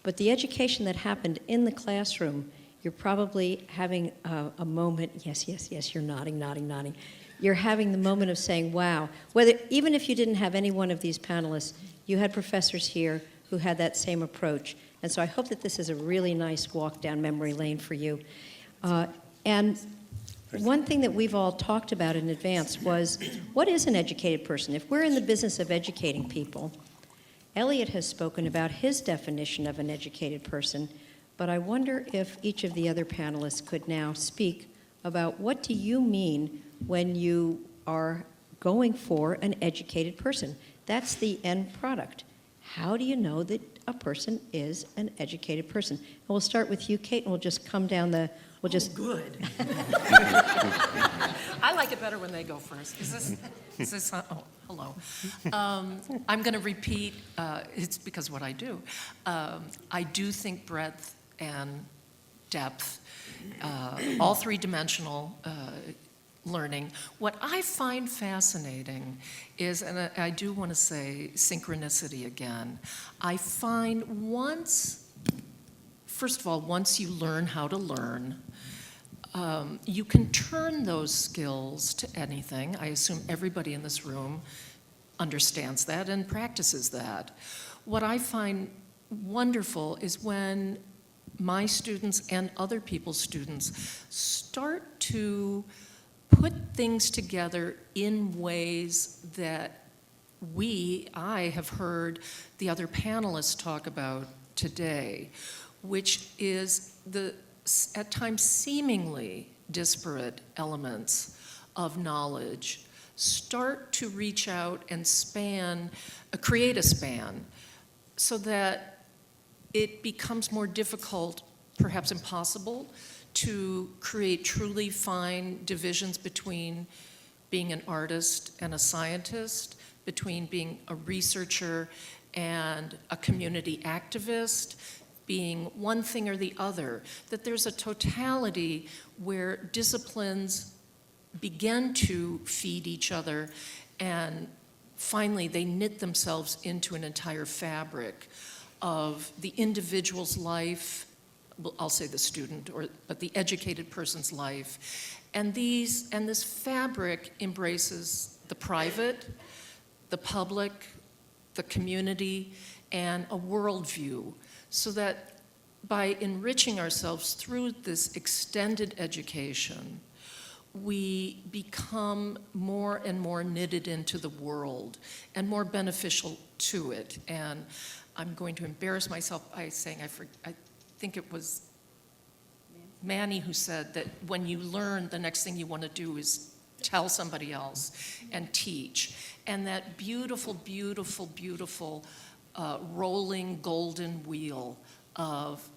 but the education that happened in the classroom, you're probably having a moment, yes, you're nodding. You're having the moment of saying, wow, even if you didn't have any one of these panelists, you had professors here who had that same approach. And so I hope that this is a really nice walk down memory lane for you. And one thing that we've all talked about in advance was, what is an educated person? If we're in the business of educating people, Elliot has spoken about his definition of an educated person, but I wonder if each of the other panelists could now speak about what do you mean when you are going for an educated person? That's the end product. How do you know that a person is an educated person? And we'll start with you, Kate, and we'll just come down the... We'll just Good. I like it better when they go first. Is this oh, hello. I'm going to repeat, it's because what I do. I do think breadth and depth, all three-dimensional learning. What I find fascinating is, and I do want to say synchronicity again, I find first of all, once you learn how to learn, you can turn those skills to anything. I assume everybody in this room understands that and practices that. What I find wonderful is when my students and other people's students start to put things together in ways that I have heard the other panelists talk about today, which is the, at times, seemingly disparate elements of knowledge start to reach out and create a span, so that it becomes more difficult, perhaps impossible, to create truly fine divisions between being an artist and a scientist, between being a researcher and a community activist, being one thing or the other, that there's a totality where disciplines begin to feed each other, and finally they knit themselves into an entire fabric of the individual's life, I'll say the student, but the educated person's life. And this fabric embraces the private, the public, the community, and a worldview, so that by enriching ourselves through this extended education, we become more and more knitted into the world and more beneficial to it. And I'm going to embarrass myself by saying I think it was Manny who said that when you learn, the next thing you want to do is tell somebody else and teach. And that beautiful, beautiful, beautiful rolling golden wheel of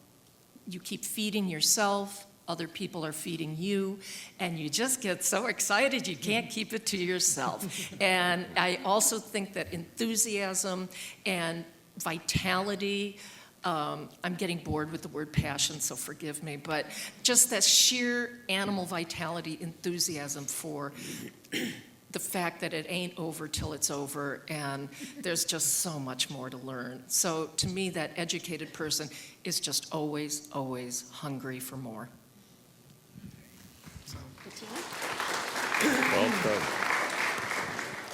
you keep feeding yourself, other people are feeding you, and you just get so excited you can't keep it to yourself. And I also think that enthusiasm and vitality, I'm getting bored with the word passion, so forgive me, but just that sheer animal vitality, enthusiasm for the fact that it ain't over till it's over, and there's just so much more to learn. So to me, that educated person is just always, always hungry for more. Well said.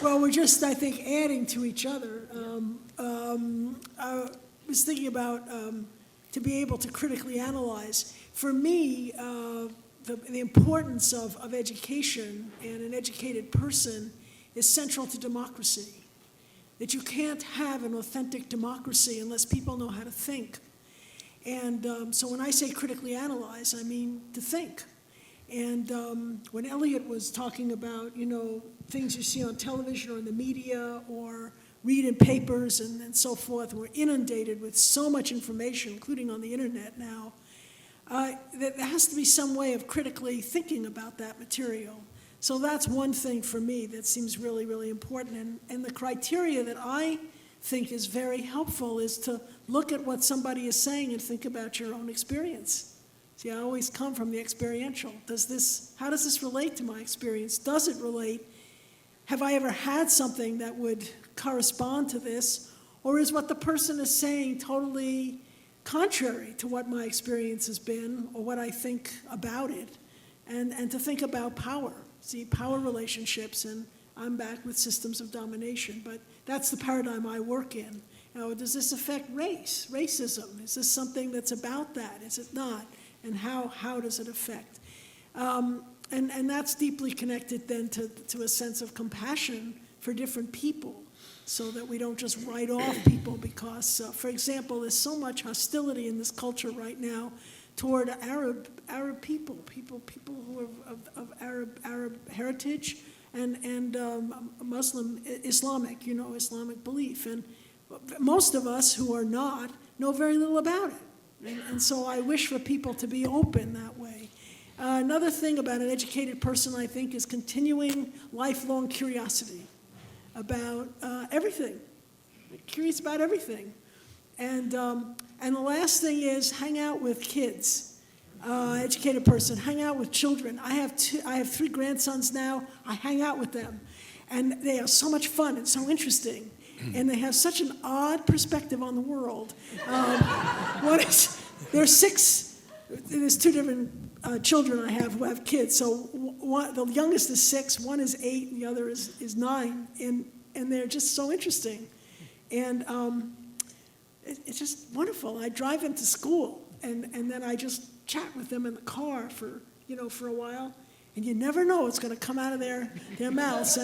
Well, we're just, I think, adding to each other. I was thinking about to be able to critically analyze. For me, the importance of education and an educated person is central to democracy. That you can't have an authentic democracy unless people know how to think. And so when I say critically analyze, I mean to think. And when Elliot was talking about, things you see on television or in the media or read in papers and so forth, we're inundated with so much information, including on the internet now, there has to be some way of critically thinking about that material. So that's one thing for me that seems really, really important. And the criteria that I think is very helpful is to look at what somebody is saying and think about your own experience. See, I always come from the experiential. How does this relate to my experience? Does it relate? Have I ever had something that would correspond to this? Or is what the person is saying totally contrary to what my experience has been or what I think about it? And to think about power. See, power relationships, and I'm back with systems of domination, but that's the paradigm I work in. Does this affect race, racism? Is this something that's about that? Is it not? And how does it affect? And that's deeply connected then to a sense of compassion for different people, so that we don't just write off people because, for example, there's so much hostility in this culture right now toward Arab people who are of Arab heritage and Muslim, Islamic belief. And most of us who are not know very little about it. And so I wish for people to be open that way. Another thing about an educated person, I think, is continuing lifelong curiosity about everything. Curious about everything. And the last thing is hang out with kids. Educated person, hang out with children. I have 3 grandsons now. I hang out with them. And they are so much fun and so interesting. And they have such an odd perspective on the world. There's 2 different children I have who have kids. So the youngest is 6, one is 8, and the other is 9. And they're just so interesting. And it's just wonderful. I drive them to school, and then I just chat with them in the car for a while. And you never know what's going to come out of their mouths.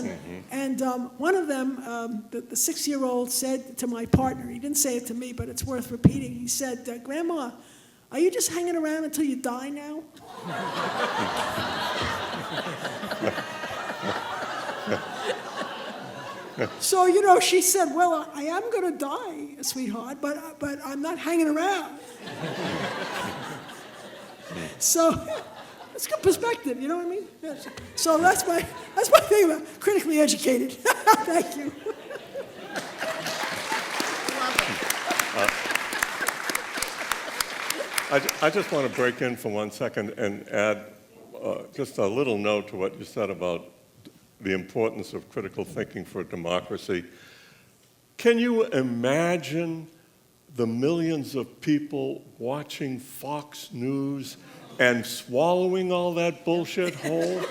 And one of them, the 6-year-old, said to my partner, he didn't say it to me, but it's worth repeating. He said, "Grandma, are you just hanging around until you die now?" So, she said, "Well, I am going to die, sweetheart, but I'm not hanging around." So it's good perspective, you know what I mean? Yes. So that's my thing about critically educated. Thank you. I just want to break in for 1 second and add just a little note to what you said about the importance of critical thinking for democracy. Can you imagine the millions of people watching Fox News and swallowing all that bullshit whole?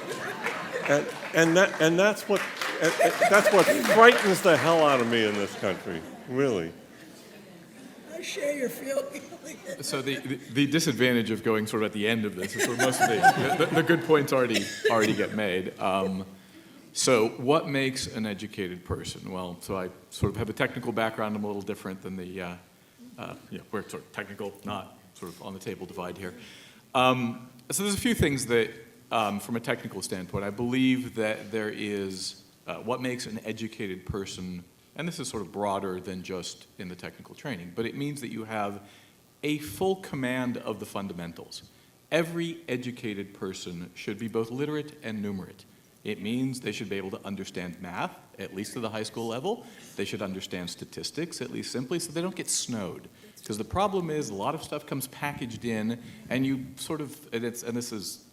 And that's what frightens the hell out of me in this country, really. I share your feeling. So the disadvantage of going sort of at the end of this is sort of most of the good points already get made. So what makes an educated person? Well, so I sort of have a technical background. I'm a little different than we're sort of technical, not sort of on the table divide here. So there's a few things that, from a technical standpoint, I believe that there is what makes an educated person, and this is sort of broader than just in the technical training, but it means that you have a full command of the fundamentals. Every educated person should be both literate and numerate. It means they should be able to understand math, at least to the high school level. They should understand statistics, at least simply, so they don't get snowed. Because the problem is a lot of stuff comes packaged in, and you sort of, and this is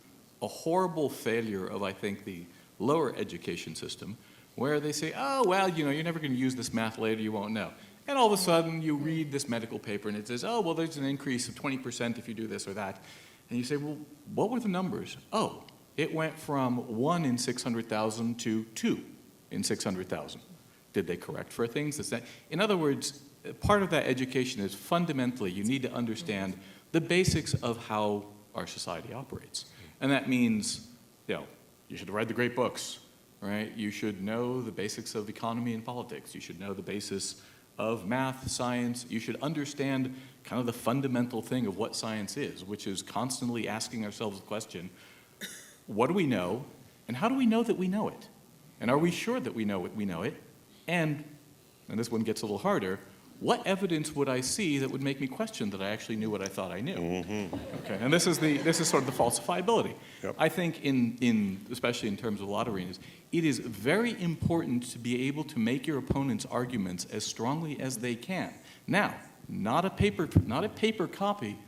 a horrible failure of, I think, the lower education system, where they say, oh, well, you know, you're never going to use this math later, you won't know. And all of a sudden, you read this medical paper, and it says, oh, well, there's an increase of 20% if you do this or that. And you say, well, what were the numbers? Oh, it went from 1 in 600,000 to 2 in 600,000. Did they correct for things? In other words, part of that education is fundamentally you need to understand the basics of how our society operates. And that means, you know, you should read the great books, right? You should know the basics of economy and politics. You should know the basis of math, science. You should understand kind of the fundamental thing of what science is, which is constantly asking ourselves the question, what do we know, and how do we know that we know it? And are we sure that we know it? And this one gets a little harder, what evidence would I see that would make me question that I actually knew what I thought I knew? Mm-hmm. Okay, and this is sort of the falsifiability. Yep. I think especially in terms of a lot of arenas, it is very important to be able to make your opponent's arguments as strongly as they can. Now, not a paper copy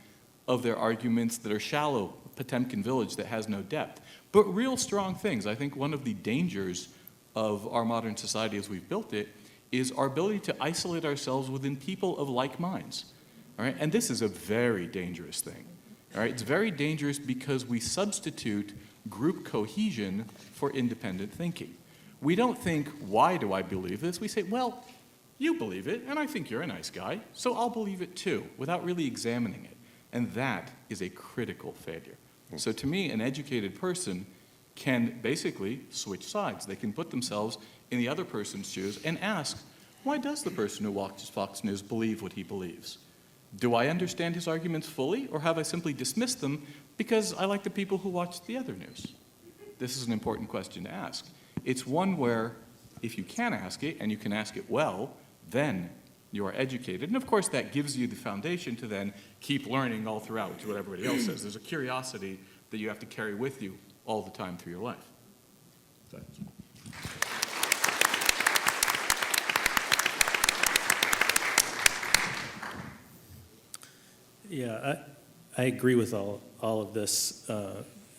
of their arguments that are shallow, Potemkin village that has no depth, but real strong things. I think one of the dangers of our modern society as we've built it is our ability to isolate ourselves within people of like minds. All right? And this is a very dangerous thing. All right? It's very dangerous because we substitute group cohesion for independent thinking. We don't think, why do I believe this? We say, well, you believe it, and I think you're a nice guy, so I'll believe it too, without really examining it. And that is a critical failure. So to me, an educated person can basically switch sides. They can put themselves in the other person's shoes and ask, why does the person who watches Fox News believe what he believes? Do I understand his arguments fully, or have I simply dismissed them because I like the people who watch the other news? This is an important question to ask. It's one where, if you can ask it, and you can ask it well, then you are educated. And of course, that gives you the foundation to then keep learning all throughout, which is what everybody else says. There's a curiosity that you have to carry with you all the time through your life. Thanks. Yeah, I agree with all of this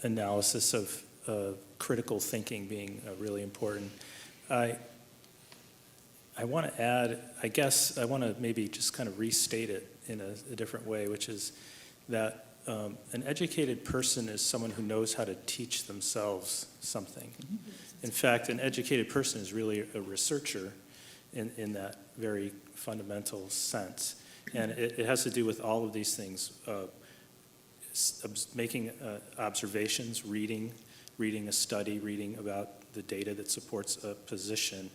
analysis of critical thinking being really important. I want to add, I guess I want to maybe just kind of restate it in a different way, which is that an educated person is someone who knows how to teach themselves something. In fact, an educated person is really a researcher in that very fundamental sense. And it has to do with all of these things, making observations, reading a study, reading about the data that supports a position,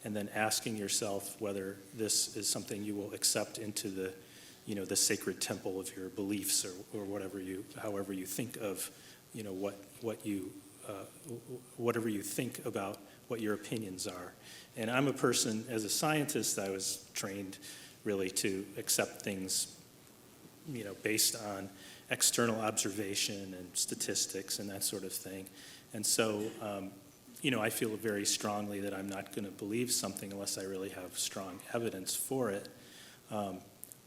and then asking yourself whether this is something you will accept into the sacred temple of your beliefs or however you think of, whatever you think about what your opinions are. And I'm a person, as a scientist, I was trained really to accept things, based on external observation and statistics and that sort of thing. And so, I feel very strongly that I'm not going to believe something unless I really have strong evidence for it.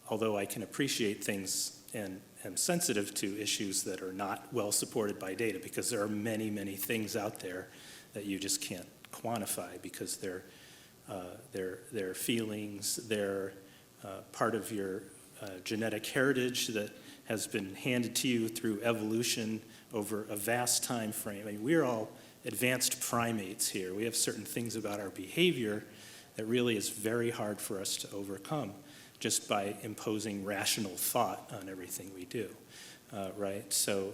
Although I can appreciate things and am sensitive to issues that are not well supported by data, because there are many, many things out there that you just can't quantify because they're feelings, they're part of your genetic heritage that has been handed to you through evolution over a vast time frame. I mean, we're all advanced primates here. We have certain things about our behavior that really is very hard for us to overcome just by imposing rational thought on everything we do, right? So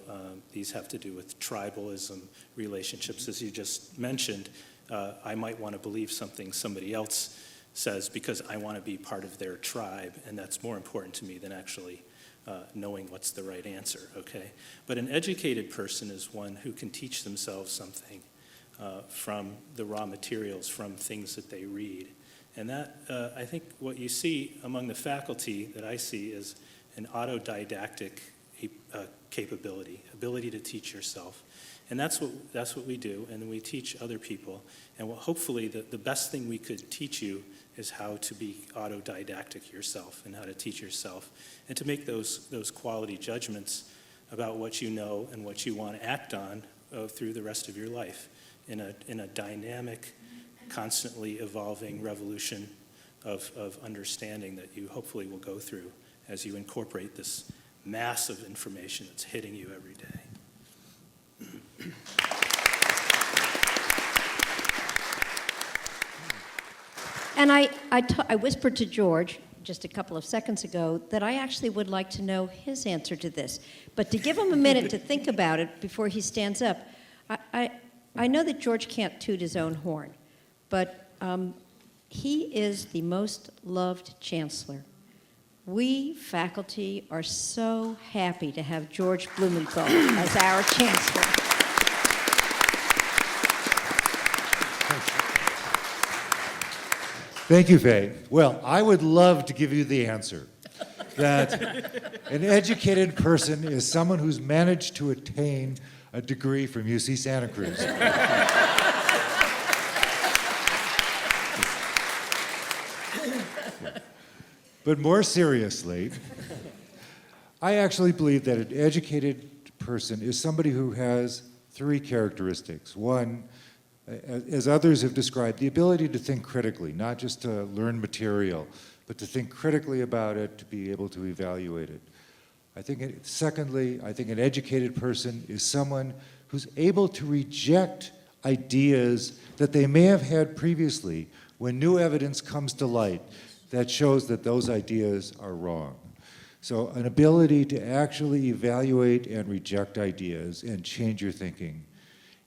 these have to do with tribalism, relationships, as you just mentioned. I might want to believe something somebody else says because I want to be part of their tribe, and that's more important to me than actually knowing what's the right answer, okay? But an educated person is one who can teach themselves something from the raw materials, from things that they read. And that, I think what you see among the faculty that I see is an autodidactic, capability, ability to teach yourself. And that's what we do, and we teach other people. And hopefully the best thing we could teach you is how to be autodidactic yourself and how to teach yourself and to make those quality judgments about what you know and what you want to act on through the rest of your life in a dynamic, constantly evolving revolution of understanding that you hopefully will go through as you incorporate this mass of information that's hitting you every day. And I whispered to George just a couple of seconds ago that I actually would like to know his answer to this. But to give him a minute to think about it before he stands up, I know that George can't toot his own horn, but he is the most loved chancellor. We faculty are so happy to have George Blumenthal as our chancellor. Thank you, Faye. Well, I would love to give you the answer that an educated person is someone who's managed to attain a degree from UC Santa Cruz. But more seriously, I actually believe that an educated person is somebody who has three characteristics. One, as others have described, the ability to think critically, not just to learn material, but to think critically about it, to be able to evaluate it. Secondly, I think an educated person is someone who's able to reject ideas that they may have had previously when new evidence comes to light that shows that those ideas are wrong. So an ability to actually evaluate and reject ideas and change your thinking.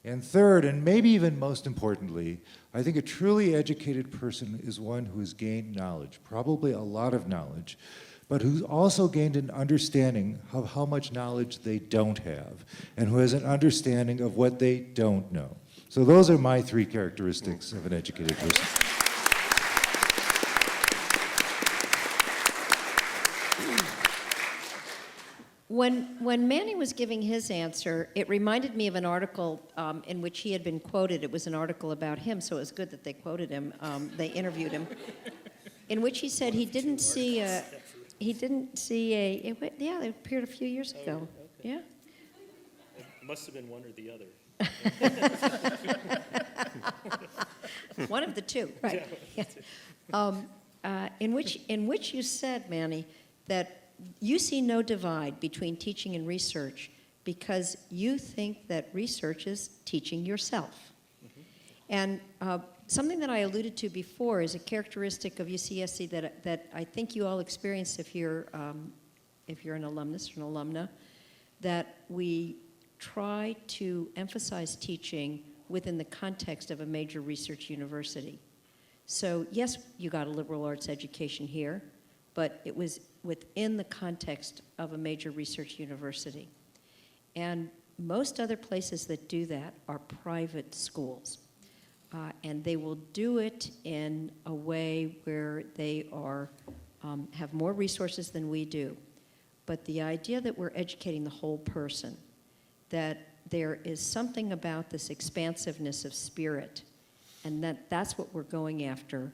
And third, and maybe even most importantly, I think a truly educated person is one who has gained knowledge, probably a lot of knowledge, but who's also gained an understanding of how much knowledge they don't have, and who has an understanding of what they don't know. So those are my three characteristics of an educated person. When Manny was giving his answer, it reminded me of an article in which he had been quoted. It was an article about him, so it was good that they quoted him. They interviewed him, in which he said he didn't see a. Yeah, they appeared a few years ago. Okay. Yeah. It must have been one or the other. One of the two, right? Yeah. In which you said, Manny, that you see no divide between teaching and research because you think that research is teaching yourself. Mm-hmm. And something that I alluded to before is a characteristic of UCSC that I think you all experience if you're an alumnus or an alumna, that we try to emphasize teaching within the context of a major research university. So yes, you got a liberal arts education here, but it was within the context of a major research university. And most other places that do that are private schools. And they will do it in a way where they are, have more resources than we do. But the idea that we're educating the whole person, that there is something about this expansiveness of spirit, and that's what we're going after,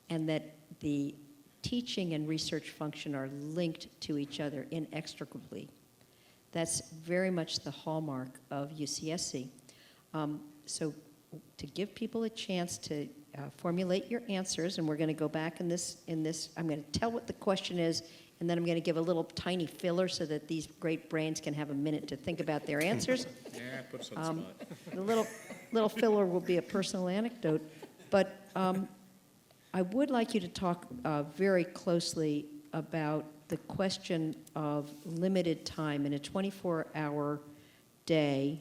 and that the teaching and research function are linked to each other inextricably. That's very much the hallmark of UCSC. So to give people a chance to formulate your answers, and we're going to go back in this, I'm going to tell what the question is, and then I'm going to give a little tiny filler so that these great brains can have a minute to think about their answers. Yeah, put us on the spot. The little filler will be a personal anecdote, but I would like you to talk very closely about the question of limited time in a 24-hour day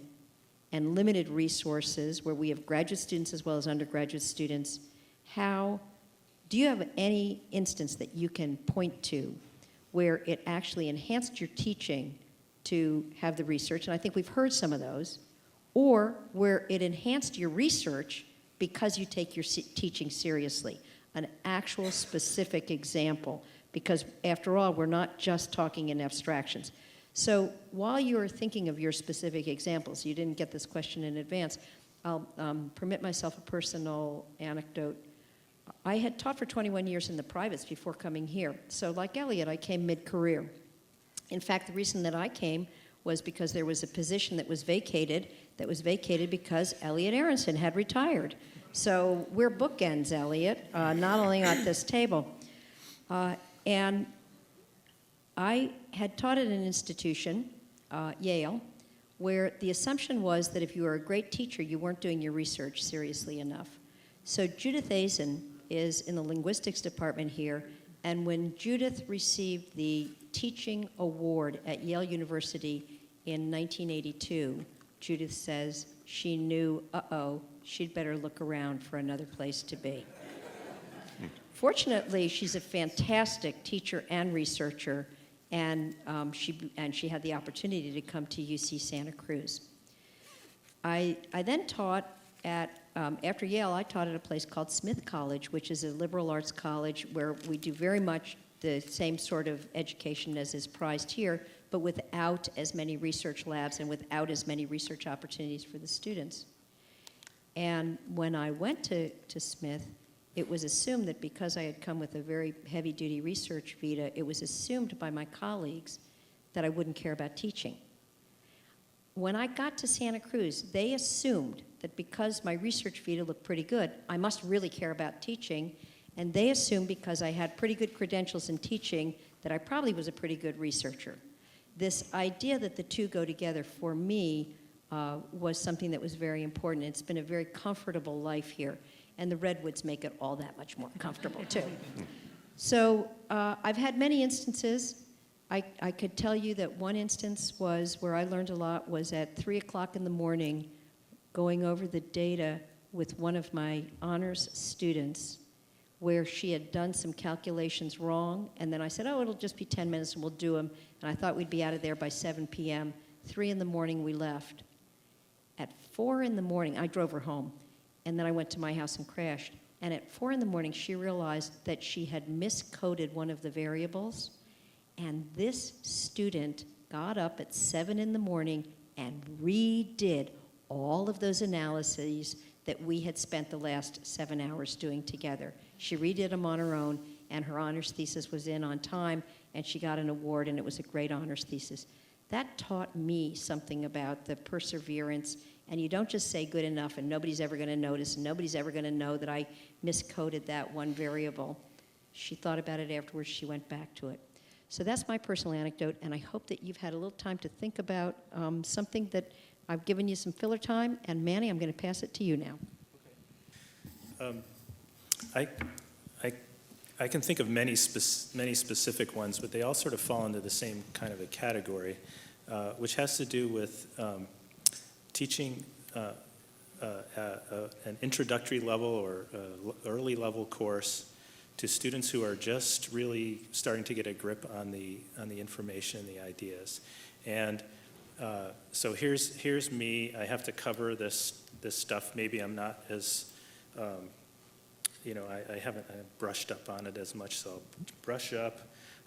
and limited resources where we have graduate students as well as undergraduate students. Do you have any instance that you can point to where it actually enhanced your teaching to have the research, and I think we've heard some of those, or where it enhanced your research because you take your teaching seriously? An actual specific example, because after all, we're not just talking in abstractions. So while you're thinking of your specific examples, you didn't get this question in advance, I'll permit myself a personal anecdote. I had taught for 21 years in the privates before coming here. So like Elliot, I came mid-career. In fact, the reason that I came was because there was a position that was vacated because Elliot Aronson had retired. So we're bookends, Elliot, not only at this table. And I had taught at an institution, Yale, where the assumption was that if you were a great teacher, you weren't doing your research seriously enough. So Judith Azen is in the linguistics department here, and when Judith received the teaching award at Yale University in 1982, Judith says she knew, she'd better look around for another place to be. Fortunately, she's a fantastic teacher and researcher, and she had the opportunity to come to UC Santa Cruz. I then taught at, after Yale, I taught at a place called Smith College, which is a liberal arts college where we do very much the same sort of education as is prized here, but without as many research labs and without as many research opportunities for the students. And when I went to Smith, it was assumed that because I had come with a very heavy-duty research vita, it was assumed by my colleagues that I wouldn't care about teaching. When I got to Santa Cruz, they assumed that because my research vita looked pretty good, I must really care about teaching, and they assumed because I had pretty good credentials in teaching that I probably was a pretty good researcher. This idea that the two go together for me was something that was very important. It's been a very comfortable life here, and the redwoods make it all that much more comfortable too. So I've had many instances. I could tell you that one instance was where I learned a lot was at 3 o'clock in the morning going over the data with one of my honors students where she had done some calculations wrong, and then I said, oh, it'll just be 10 minutes and we'll do them, and I thought we'd be out of there by 7 p.m. 3 in the morning we left. At 4 in the morning, I drove her home, and then I went to my house and crashed, and at 4 in the morning she realized that she had miscoded one of the variables, and this student got up at 7 in the morning and redid all of those analyses that we had spent the last 7 hours doing together. She redid them on her own, and her honors thesis was in on time, and she got an award, and it was a great honors thesis. That taught me something about the perseverance, and you don't just say good enough and nobody's ever going to notice, and nobody's ever going to know that I miscoded that one variable. She thought about it afterwards, she went back to it. So that's my personal anecdote, and I hope that you've had a little time to think about something that I've given you some filler time, and Manny, I'm going to pass it to you now. I can think of many specific ones, but they all sort of fall into the same kind of a category, which has to do with teaching an introductory level or early level course to students who are just really starting to get a grip on the information, the ideas. And so here's me. I have to cover this stuff. Maybe I'm not as I haven't brushed up on it as much, so I'll brush up,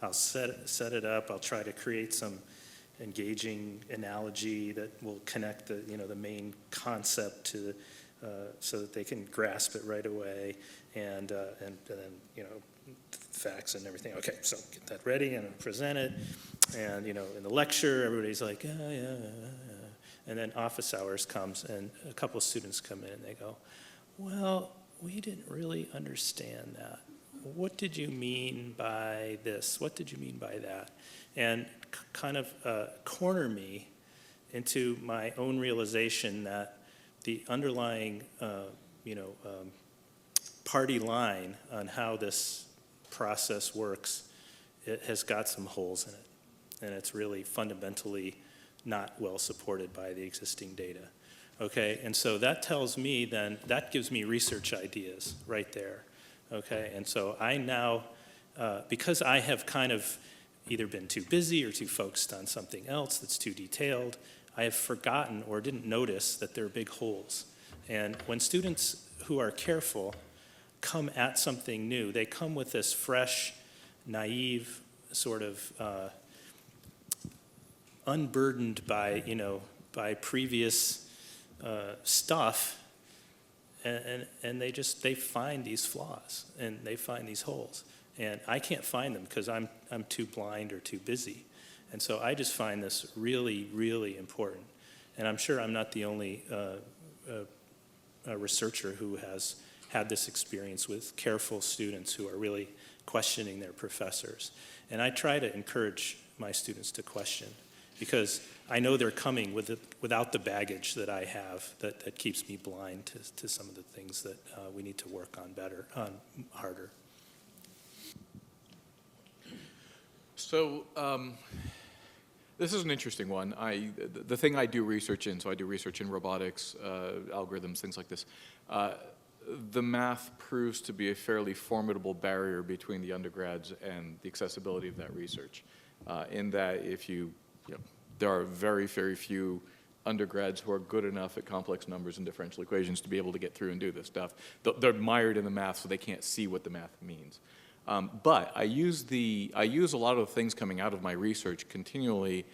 I'll set it up, I'll try to create some engaging analogy that will connect the main concept to so that they can grasp it right away, and then facts and everything. Okay, so get that ready and present it, and in the lecture everybody's like, yeah. And then office hours comes, and a couple of students come in and they go, well, we didn't really understand that. What did you mean by this? What did you mean by that? And kind of corner me into my own realization that the underlying, party line on how this process works, it has got some holes in it, and it's really fundamentally not well supported by the existing data. Okay, and so that tells me then, that gives me research ideas right there, okay? And so I now, because I have kind of either been too busy or too focused on something else that's too detailed, I have forgotten or didn't notice that there are big holes. And when students who are careful come at something new, they come with this fresh, naive sort of unburdened by, by previous stuff, and they find these flaws and they find these holes, and I can't find them because I'm too blind or too busy, and so I just find this really, really important, and I'm sure I'm not the only researcher who has had this experience with careful students who are really questioning their professors, and I try to encourage my students to question, because I know they're coming without the baggage that I have that keeps me blind to some of the things that we need to work on harder. So this is an interesting one. The thing I do research in, so I do research in robotics, algorithms, things like this. The math proves to be a fairly formidable barrier between the undergrads and the accessibility of that research. In that there are very, very few undergrads who are good enough at complex numbers and differential equations to be able to get through and do this stuff. They're mired in the math, so they can't see what the math means. But I use a lot of the things coming out of my research continually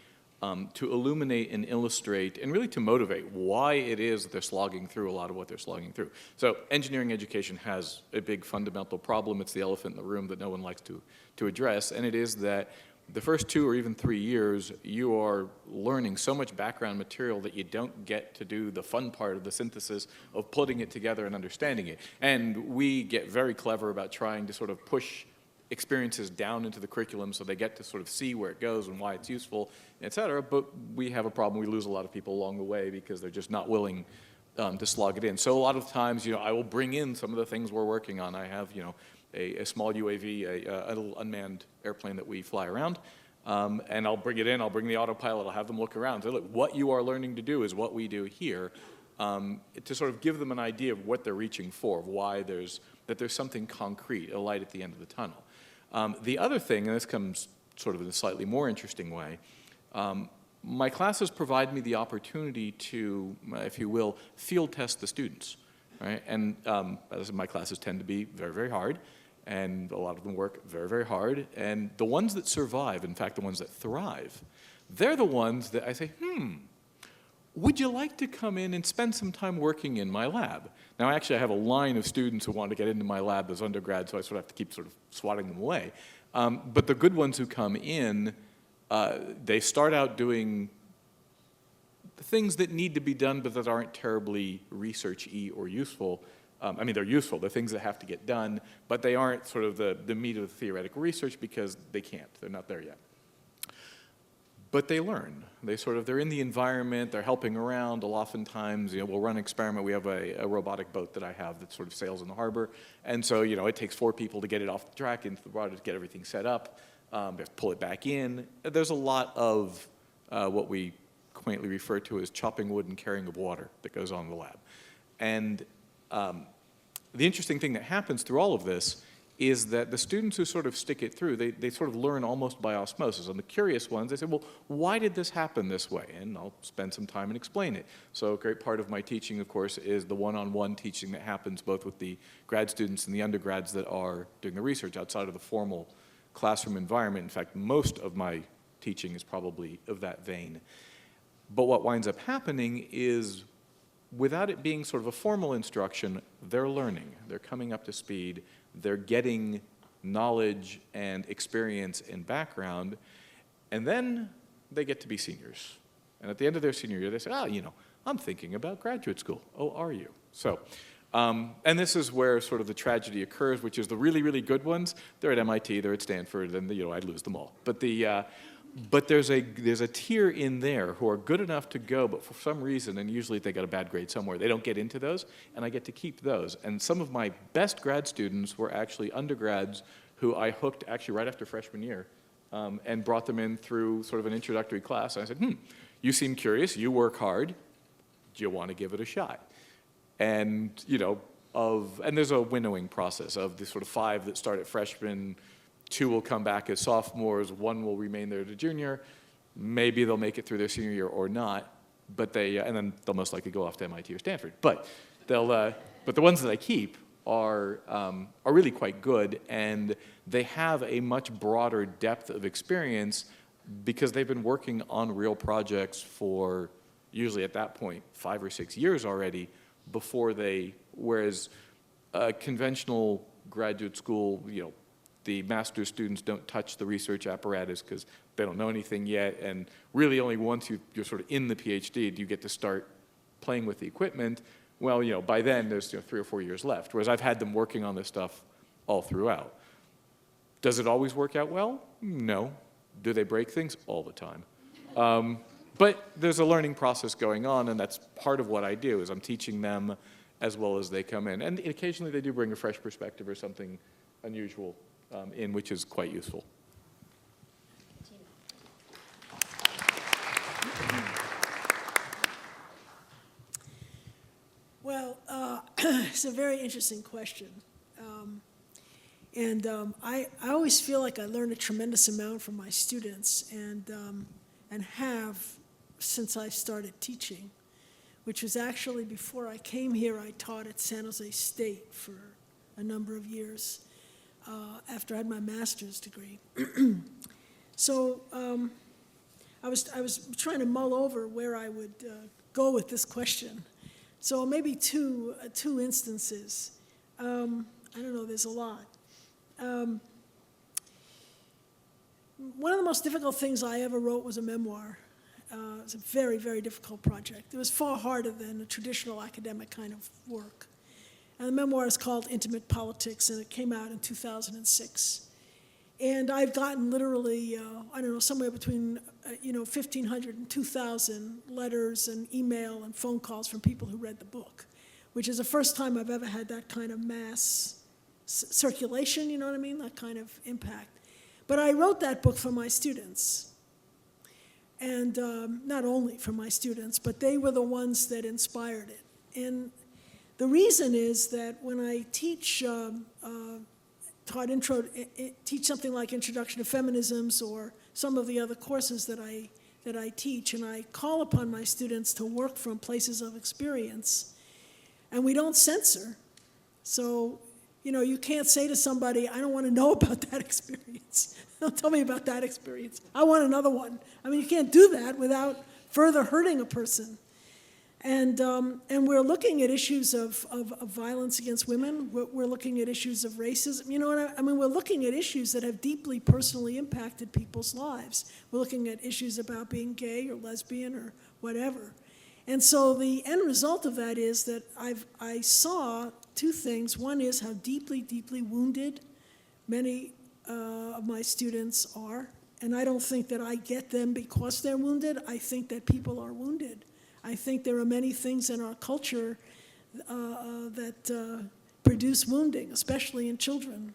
to illuminate and illustrate and really to motivate why it is that they're slogging through a lot of what they're slogging through. So engineering education has a big fundamental problem. It's the elephant in the room that no one likes to address, and it is that the first 2 or even 3 years, you are learning so much background material that you don't get to do the fun part of the synthesis of putting it together and understanding it. And we get very clever about trying to sort of push experiences down into the curriculum so they get to sort of see where it goes and why it's useful, et cetera. But we have a problem. We lose a lot of people along the way because they're just not willing to slog it in. So a lot of times, I will bring in some of the things we're working on. I have, a small UAV, a little unmanned airplane that we fly around, and I'll bring it in, There'll the autopilot, I'll have them look around. So look, what you are learning to do is what we do here, to sort of give them an idea of what they're reaching for, of why there's something concrete, a light at the end of the tunnel. The other thing, and this comes sort of in a slightly more interesting way, my classes provide me the opportunity to, if you will, field test the students, right? And as my classes tend to be very, very hard, and a lot of them work very, very hard, and the ones that survive, in fact, the ones that thrive, they're the ones that I say, would you like to come in and spend some time working in my lab? Now, actually, I have a line of students who want to get into my lab as undergrads, so I sort of have to keep sort of swatting them away. But the good ones who come in, they start out doing things that need to be done but that aren't terribly research-y or useful. I mean, they're useful. They're things that have to get done, but they aren't sort of the meat of the theoretical research because they can't. They're not there yet. But they learn. They're in the environment, they're helping around. Oftentimes, we'll run an experiment. We have a robotic boat that I have that sort of sails in the harbor. And so, it takes 4 people to get it off the track into the water to get everything set up. They have to pull it back in. There's a lot of what we quaintly refer to as chopping wood and carrying of water that goes on in the lab. And the interesting thing that happens through all of this is that the students who sort of stick it through, they sort of learn almost by osmosis. And the curious ones, they say, well, why did this happen this way? And I'll spend some time and explain it. So a great part of my teaching, of course, is the one-on-one teaching that happens both with the grad students and the undergrads that are doing the research outside of the formal classroom environment. In fact, most of my teaching is probably of that vein. But what winds up happening is, without it being sort of a formal instruction, they're learning. They're coming up to speed. They're getting knowledge and experience and background, and then they get to be seniors. And at the end of their senior year, they say, I'm thinking about graduate school. Oh, are you? So, and this is where sort of the tragedy occurs, which is the really, really good ones, they're at MIT, they're at Stanford, and I'd lose them all. But there's a tier in there who are good enough to go, but for some reason, and usually they got a bad grade somewhere, they don't get into those, and I get to keep those. And some of my best grad students were actually undergrads who I hooked actually right after freshman year and brought them in through sort of an introductory class. And I said, you seem curious, you work hard, do you want to give it a shot? And, and there's a winnowing process of the sort of 5 that start at freshman, 2 will come back as sophomores, 1 will remain there as a junior. Maybe they'll make it through their senior year or not, but and then they'll most likely go off to MIT or Stanford. But but the ones that I keep are really quite good, and they have a much broader depth of experience because they've been working on real projects for usually at that point 5 or 6 years already before whereas a conventional graduate school, the master's students don't touch the research apparatus because they don't know anything yet, and really only once you're sort of in the PhD do you get to start playing with the equipment. Well, by then there's 3 or 4 years left, whereas I've had them working on this stuff all throughout. Does it always work out well? No. Do they break things? All the time. But there's a learning process going on, and that's part of what I do, is I'm teaching them as well as they come in. And occasionally they do bring a fresh perspective or something unusual in, which is quite useful. Well, it's a very interesting question. I always feel like I learn a tremendous amount from my students, and have since I started teaching, which was actually before I came here. I taught at San Jose State for a number of years after I had my master's degree. So I was trying to mull over where I would go with this question. So maybe two instances. I don't know, there's a lot. One of the most difficult things I ever wrote was a memoir. It was a very, very difficult project. It was far harder than a traditional academic kind of work. And the memoir is called Intimate Politics, and it came out in 2006. And I've gotten literally, somewhere between 1,500 and 2,000 letters and email and phone calls from people who read the book, which is the first time I've ever had that kind of mass circulation, you know what I mean, that kind of impact. But I wrote that book for my students. And not only for my students, but they were the ones that inspired it. And the reason is that when I teach teach something like Introduction to Feminisms or some of the other courses that I teach, and I call upon my students to work from places of experience, and we don't censor. So, you can't say to somebody, I don't want to know about that experience. Don't tell me about that experience. I want another one. You can't do that without further hurting a person. And we're looking at issues of violence against women. We're looking at issues of racism. We're looking at issues that have deeply personally impacted people's lives. We're looking at issues about being gay or lesbian or whatever. And so the end result of that is that I saw two things. One is how deeply, deeply wounded many of my students are. And I don't think that I get them because they're wounded. I think that people are wounded. I think there are many things in our culture that produce wounding, especially in children.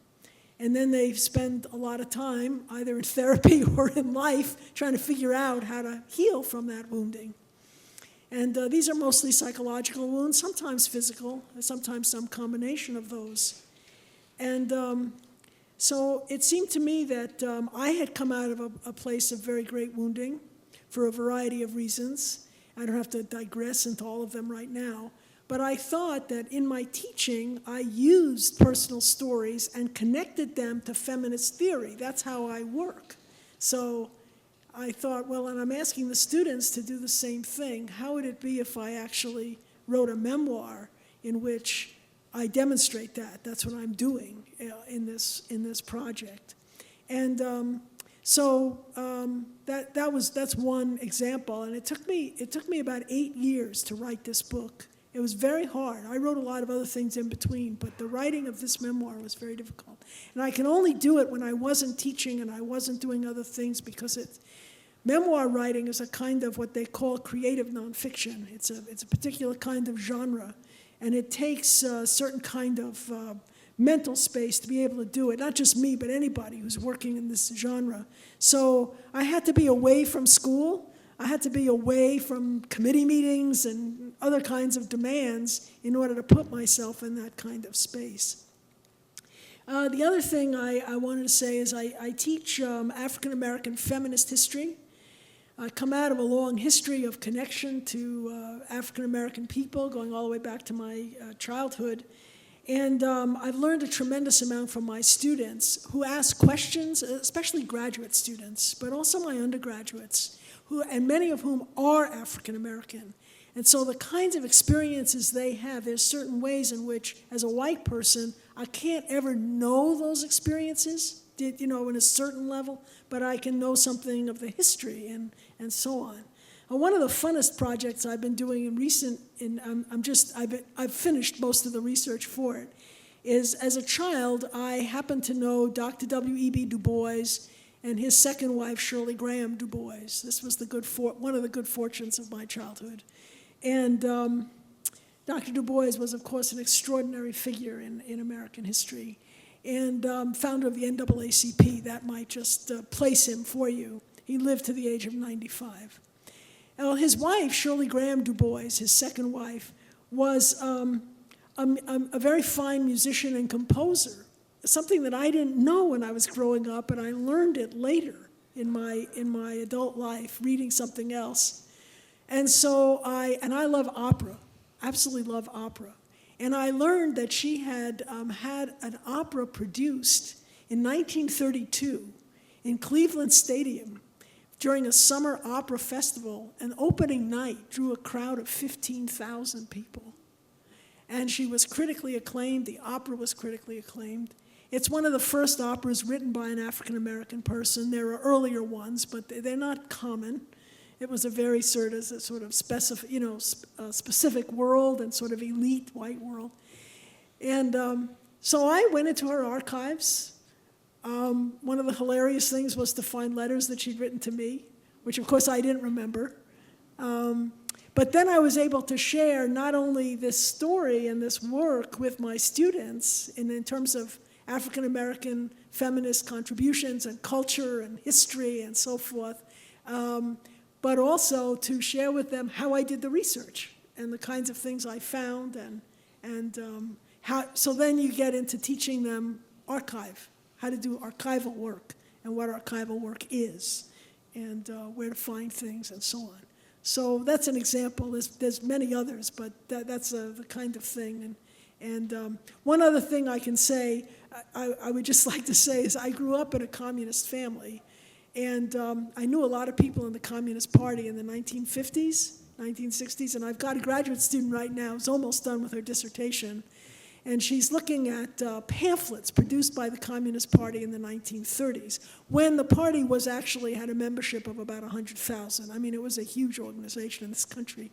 And then they spend a lot of time, either in therapy or in life, trying to figure out how to heal from that wounding. And these are mostly psychological wounds, sometimes physical, sometimes some combination of those. And so it seemed to me that I had come out of a place of very great wounding for a variety of reasons. I don't have to digress into all of them right now. But I thought that in my teaching, I used personal stories and connected them to feminist theory. That's how I work. So I thought, well, and I'm asking the students to do the same thing. How would it be if I actually wrote a memoir in which I demonstrate that? That's what I'm doing in this project. And that's one example, and it took me about 8 years to write this book. It was very hard. I wrote a lot of other things in between, but the writing of this memoir was very difficult. And I can only do it when I wasn't teaching and I wasn't doing other things, because memoir writing is a kind of what they call creative nonfiction. It's a particular kind of genre, and it takes a certain kind of mental space to be able to do it. Not just me, but anybody who's working in this genre. So I had to be away from school. I had to be away from committee meetings and other kinds of demands in order to put myself in that kind of space. The other thing I wanted to say is I teach African American feminist history. I come out of a long history of connection to African American people, going all the way back to my childhood. And I've learned a tremendous amount from my students who ask questions, especially graduate students, but also my undergraduates, and many of whom are African American. And so the kinds of experiences they have, there's certain ways in which, as a white person, I can't ever know those experiences, in a certain level, but I can know something of the history and so on. One of the funnest projects I've been doing I've finished most of the research for it, is as a child, I happened to know Dr. W.E.B. Du Bois and his second wife, Shirley Graham Du Bois. This was one of the good fortunes of my childhood. And Dr. Du Bois was, of course, an extraordinary figure in American history, and founder of the NAACP. That might just place him for you. He lived to the age of 95. Well, his wife, Shirley Graham Du Bois, his second wife, was a very fine musician and composer, something that I didn't know when I was growing up, and I learned it later in my adult life, reading something else. And so I love opera, absolutely love opera. And I learned that she had had an opera produced in 1932 in Cleveland Stadium during a summer opera festival. An opening night drew a crowd of 15,000 people. And she was critically acclaimed. The opera was critically acclaimed. It's one of the first operas written by an African-American person. There are earlier ones, but they're not common. It was a very sort of specific world and sort of elite white world. And so I went into her archives. One of the hilarious things was to find letters that she'd written to me, which of course I didn't remember. But then I was able to share not only this story and this work with my students in terms of African-American feminist contributions and culture and history and so forth, but also to share with them how I did the research and the kinds of things I found, and how. So then you get into teaching them how to do archival work and what archival work is, and where to find things and so on. So that's an example. There's many others, but that's the kind of thing. And one other thing I can say, I would just like to say, is I grew up in a communist family. And I knew a lot of people in the Communist Party in the 1950s, 1960s, and I've got a graduate student right now who's almost done with her dissertation, and she's looking at pamphlets produced by the Communist Party in the 1930s, when the party had a membership of about 100,000. I mean, it was a huge organization in this country.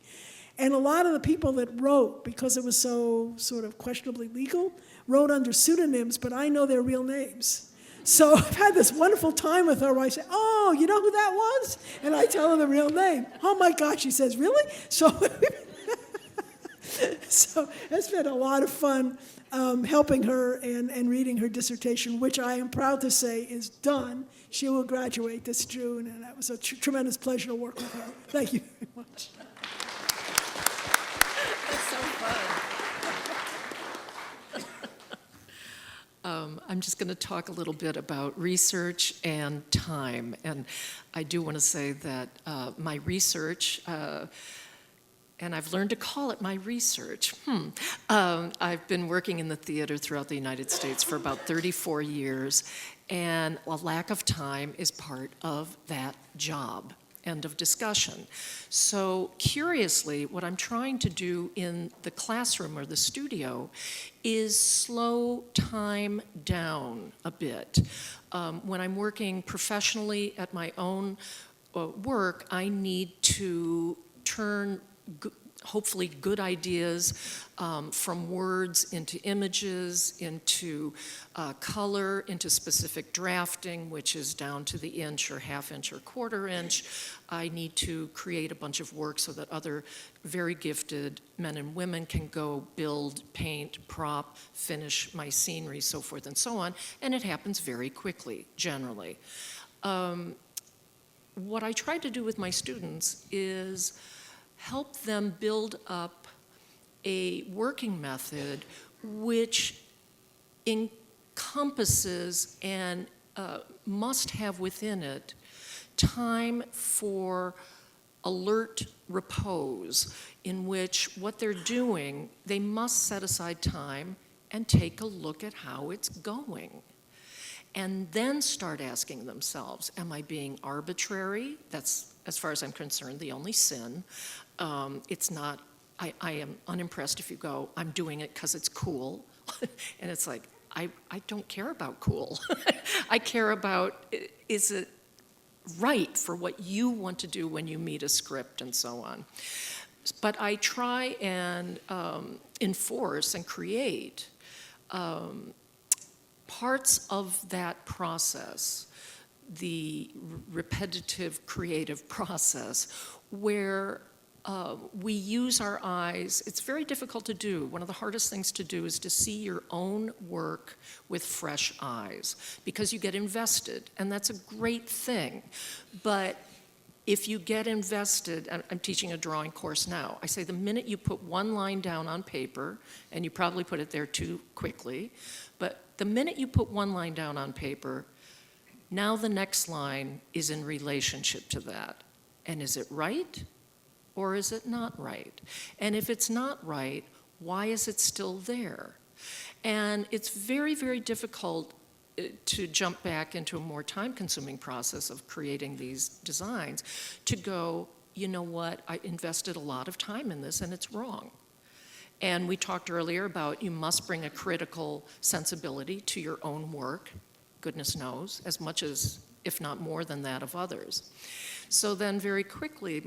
And a lot of the people that wrote, because it was so sort of questionably legal, wrote under pseudonyms, but I know their real names. So I've had this wonderful time with her where I say, oh, you know who that was? And I tell her the real name. Oh my God, she says, really? So, so it's been a lot of fun helping her and reading her dissertation, which I am proud to say is done. She will graduate this June, and that was a tremendous pleasure to work with her. Thank you very much. That's so fun. I'm just going to talk a little bit about research and time. And I do want to say that my research, and I've learned to call it my research. I've been working in the theater throughout the United States for about 34 years, and a lack of time is part of that job. End of discussion. So curiously, what I'm trying to do in the classroom or the studio is slow time down a bit. When I'm working professionally at my own work, I need to turn hopefully good ideas from words into images, into color, into specific drafting, which is down to the inch or half inch or quarter inch. I need to create a bunch of work so that other very gifted men and women can go build, paint, prop, finish my scenery, so forth and so on, and it happens very quickly, generally. What I try to do with my students is help them build up a working method which encompasses and must have within it time for alert repose, in which what they're doing, they must set aside time and take a look at how it's going. And then start asking themselves, am I being arbitrary? That's, as far as I'm concerned, the only sin. It's not, I am unimpressed if you go, I'm doing it because it's cool. And it's like, I don't care about cool. I care about, is it right for what you want to do when you meet a script and so on. But I try and enforce and create parts of that process, the repetitive creative process, where we use our eyes. It's very difficult to do. One of the hardest things to do is to see your own work with fresh eyes, because you get invested, and that's a great thing. But if you get invested, I'm teaching a drawing course now, I say the minute you put one line down on paper, and you probably put it there too quickly, but the minute you put one line down on paper, now the next line is in relationship to that. And is it right, or is it not right? And if it's not right, why is it still there? And it's very, very difficult to jump back into a more time-consuming process of creating these designs, to go, you know what, I invested a lot of time in this and it's wrong. And we talked earlier about you must bring a critical sensibility to your own work, goodness knows, as much as, if not more than that, of others. So then very quickly,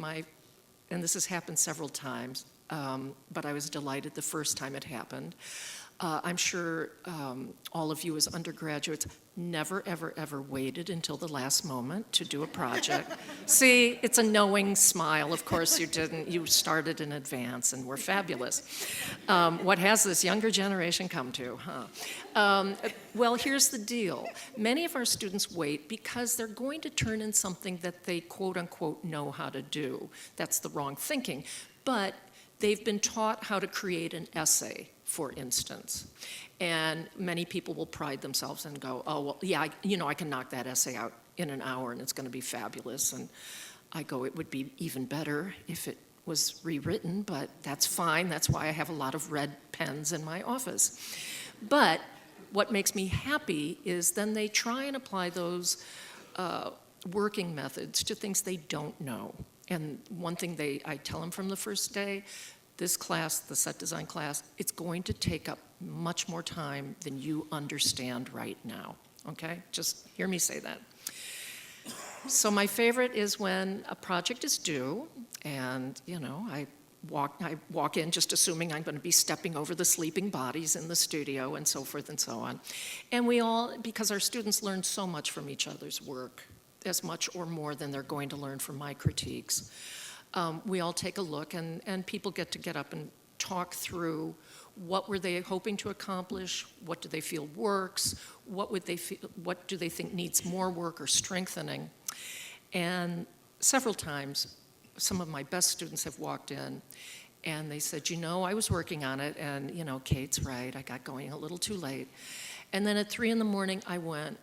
and this has happened several times, but I was delighted the first time it happened. I'm sure all of you as undergraduates never, ever, ever waited until the last moment to do a project. See, it's a knowing smile. Of course you didn't. You started in advance and were fabulous. What has this younger generation come to, huh? Well, here's the deal. Many of our students wait because they're going to turn in something that they quote unquote know how to do. That's the wrong thinking. But they've been taught how to create an essay, for instance. And many people will pride themselves and go, oh, well, yeah, I can knock that essay out in an hour and it's going to be fabulous. And I go, it would be even better if it was rewritten, but that's fine. That's why I have a lot of red pens in my office. But what makes me happy is then they try and apply those working methods to things they don't know. And one thing I tell them from the first day, this class, the set design class, it's going to take up much more time than you understand right now, okay? Just hear me say that. So my favorite is when a project is due, and I walk in just assuming I'm going to be stepping over the sleeping bodies in the studio and so forth and so on. And we all, because our students learn so much from each other's work, as much or more than they're going to learn from my critiques. We all take a look, and people get up and talk through what were they hoping to accomplish, what do they feel works, what do they think needs more work or strengthening. And several times, some of my best students have walked in, and they said, I was working on it, and Kate's right, I got going a little too late. And then at 3 a.m, I went,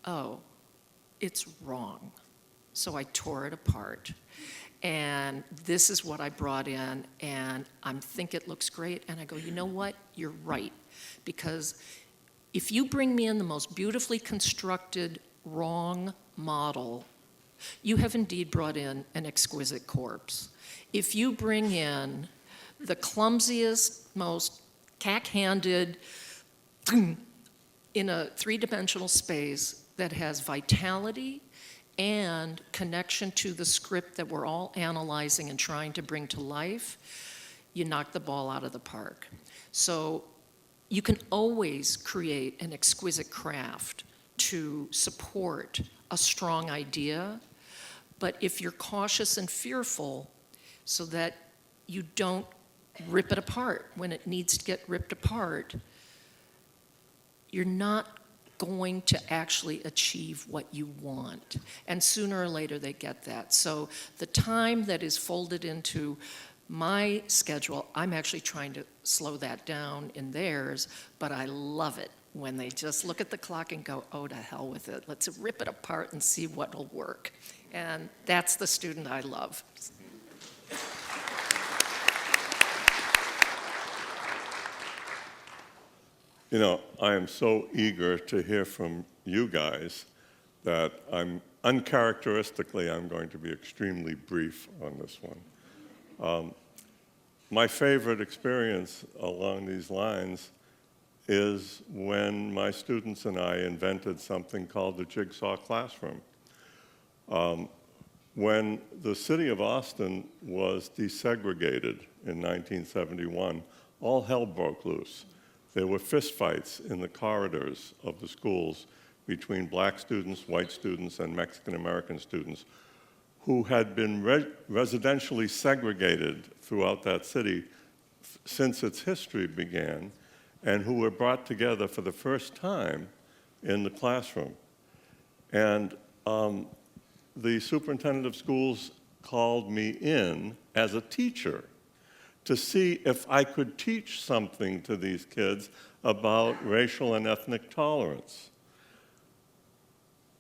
oh, it's wrong. So I tore it apart. And this is what I brought in, and I think it looks great. And I go, you know what? You're right. Because if you bring me in the most beautifully constructed wrong model, you have indeed brought in an exquisite corpse. If you bring in the clumsiest, most cack-handed, in a three-dimensional space that has vitality and connection to the script that we're all analyzing and trying to bring to life, you knock the ball out of the park. So you can always create an exquisite craft to support a strong idea, but if you're cautious and fearful so that you don't rip it apart when it needs to get ripped apart, you're not going to actually achieve what you want. And sooner or later they get that. So the time that is folded into my schedule, I'm actually trying to slow that down in theirs, but I love it when they just look at the clock and go, oh, to hell with it. Let's rip it apart and see what'll work. And that's the student I love. You know, I am so eager to hear from you guys that uncharacteristically, I'm going to be extremely brief on this one. My favorite experience along these lines is when my students and I invented something called the Jigsaw Classroom. When the city of Austin was desegregated in 1971, all hell broke loose. There were fistfights in the corridors of the schools between black students, white students, and Mexican-American students who had been residentially segregated throughout that city since its history began, and who were brought together for the first time in the classroom. And the superintendent of schools called me in as a teacher to see if I could teach something to these kids about racial and ethnic tolerance.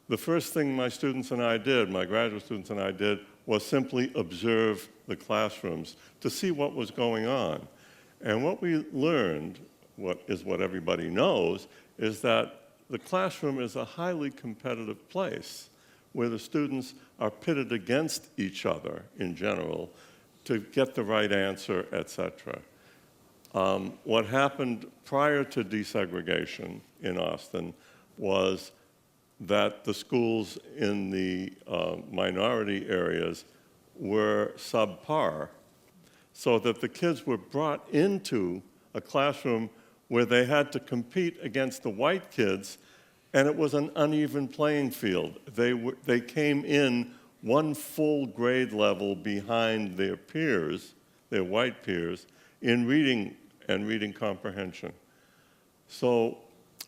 The first thing my students and I did, my graduate students and I did, was simply observe the classrooms to see what was going on. And what we learned, what everybody knows, is that the classroom is a highly competitive place where the students are pitted against each other in general to get the right answer, etc. What happened prior to desegregation in Austin was that the schools in the minority areas were subpar, so that the kids were brought into a classroom where they had to compete against the white kids, and it was an uneven playing field. They came in one full grade level behind their peers, their white peers, in reading and reading comprehension. So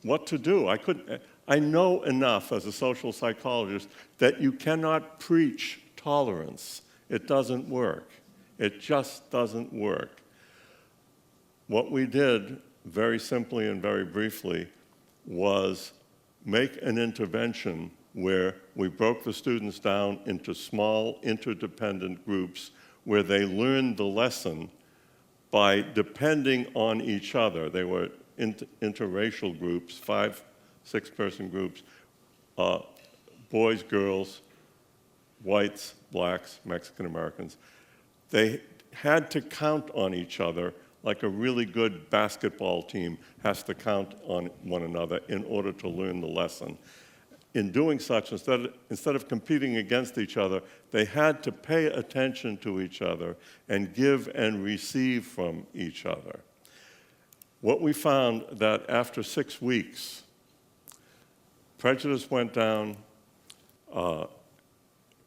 what to do? I know enough as a social psychologist that you cannot preach tolerance. It doesn't work. It just doesn't work. What we did, very simply and very briefly, was make an intervention where we broke the students down into small, interdependent groups where they learned the lesson by depending on each other. They were interracial groups, 5, 6-person groups, boys, girls, whites, blacks, Mexican Americans. They had to count on each other like a really good basketball team has to count on one another in order to learn the lesson. In doing such, instead of competing against each other, they had to pay attention to each other and give and receive from each other. What we found that after 6 weeks, prejudice went down,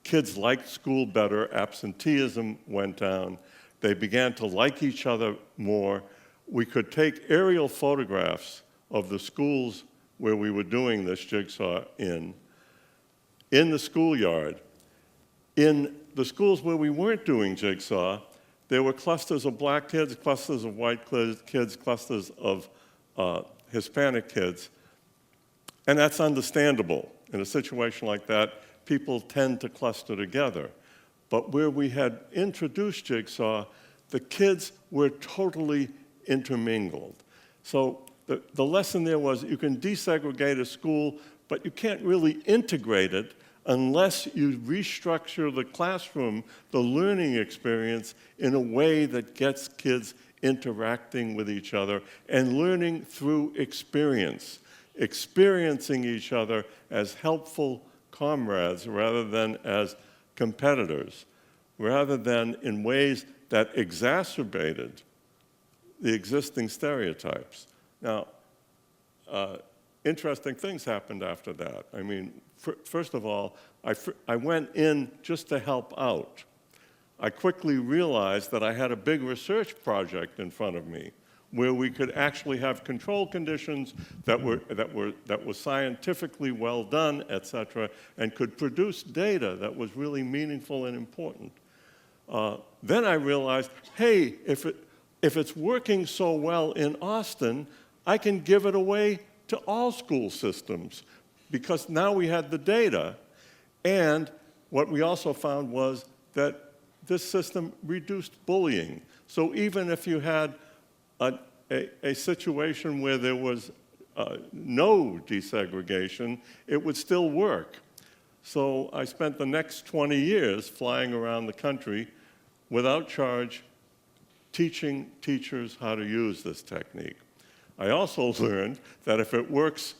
kids liked school better, absenteeism went down, they began to like each other more. We could take aerial photographs of the schools where we were doing this jigsaw in the schoolyard. In the schools where we weren't doing jigsaw, there were clusters of black kids, clusters of white kids, clusters of Hispanic kids. And that's understandable. In a situation like that, people tend to cluster together. But where we had introduced jigsaw, the kids were totally intermingled. So the lesson there was you can desegregate a school, but you can't really integrate it unless you restructure the classroom, the learning experience, in a way that gets kids interacting with each other and learning through experience, experiencing each other as helpful comrades rather than as competitors, rather than in ways that exacerbated the existing stereotypes. Now, interesting things happened after that. I mean, first of all, I went in just to help out. I quickly realized that I had a big research project in front of me where we could actually have control conditions that were scientifically well done, et cetera, and could produce data that was really meaningful and important. Then I realized, hey, if it's working so well in Austin, I can give it away to all school systems because now we had the data. And what we also found was that this system reduced bullying. So even if you had a situation where there was no desegregation, it would still work. So I spent the next 20 years flying around the country without charge, teaching teachers how to use this technique. I also learned that if it works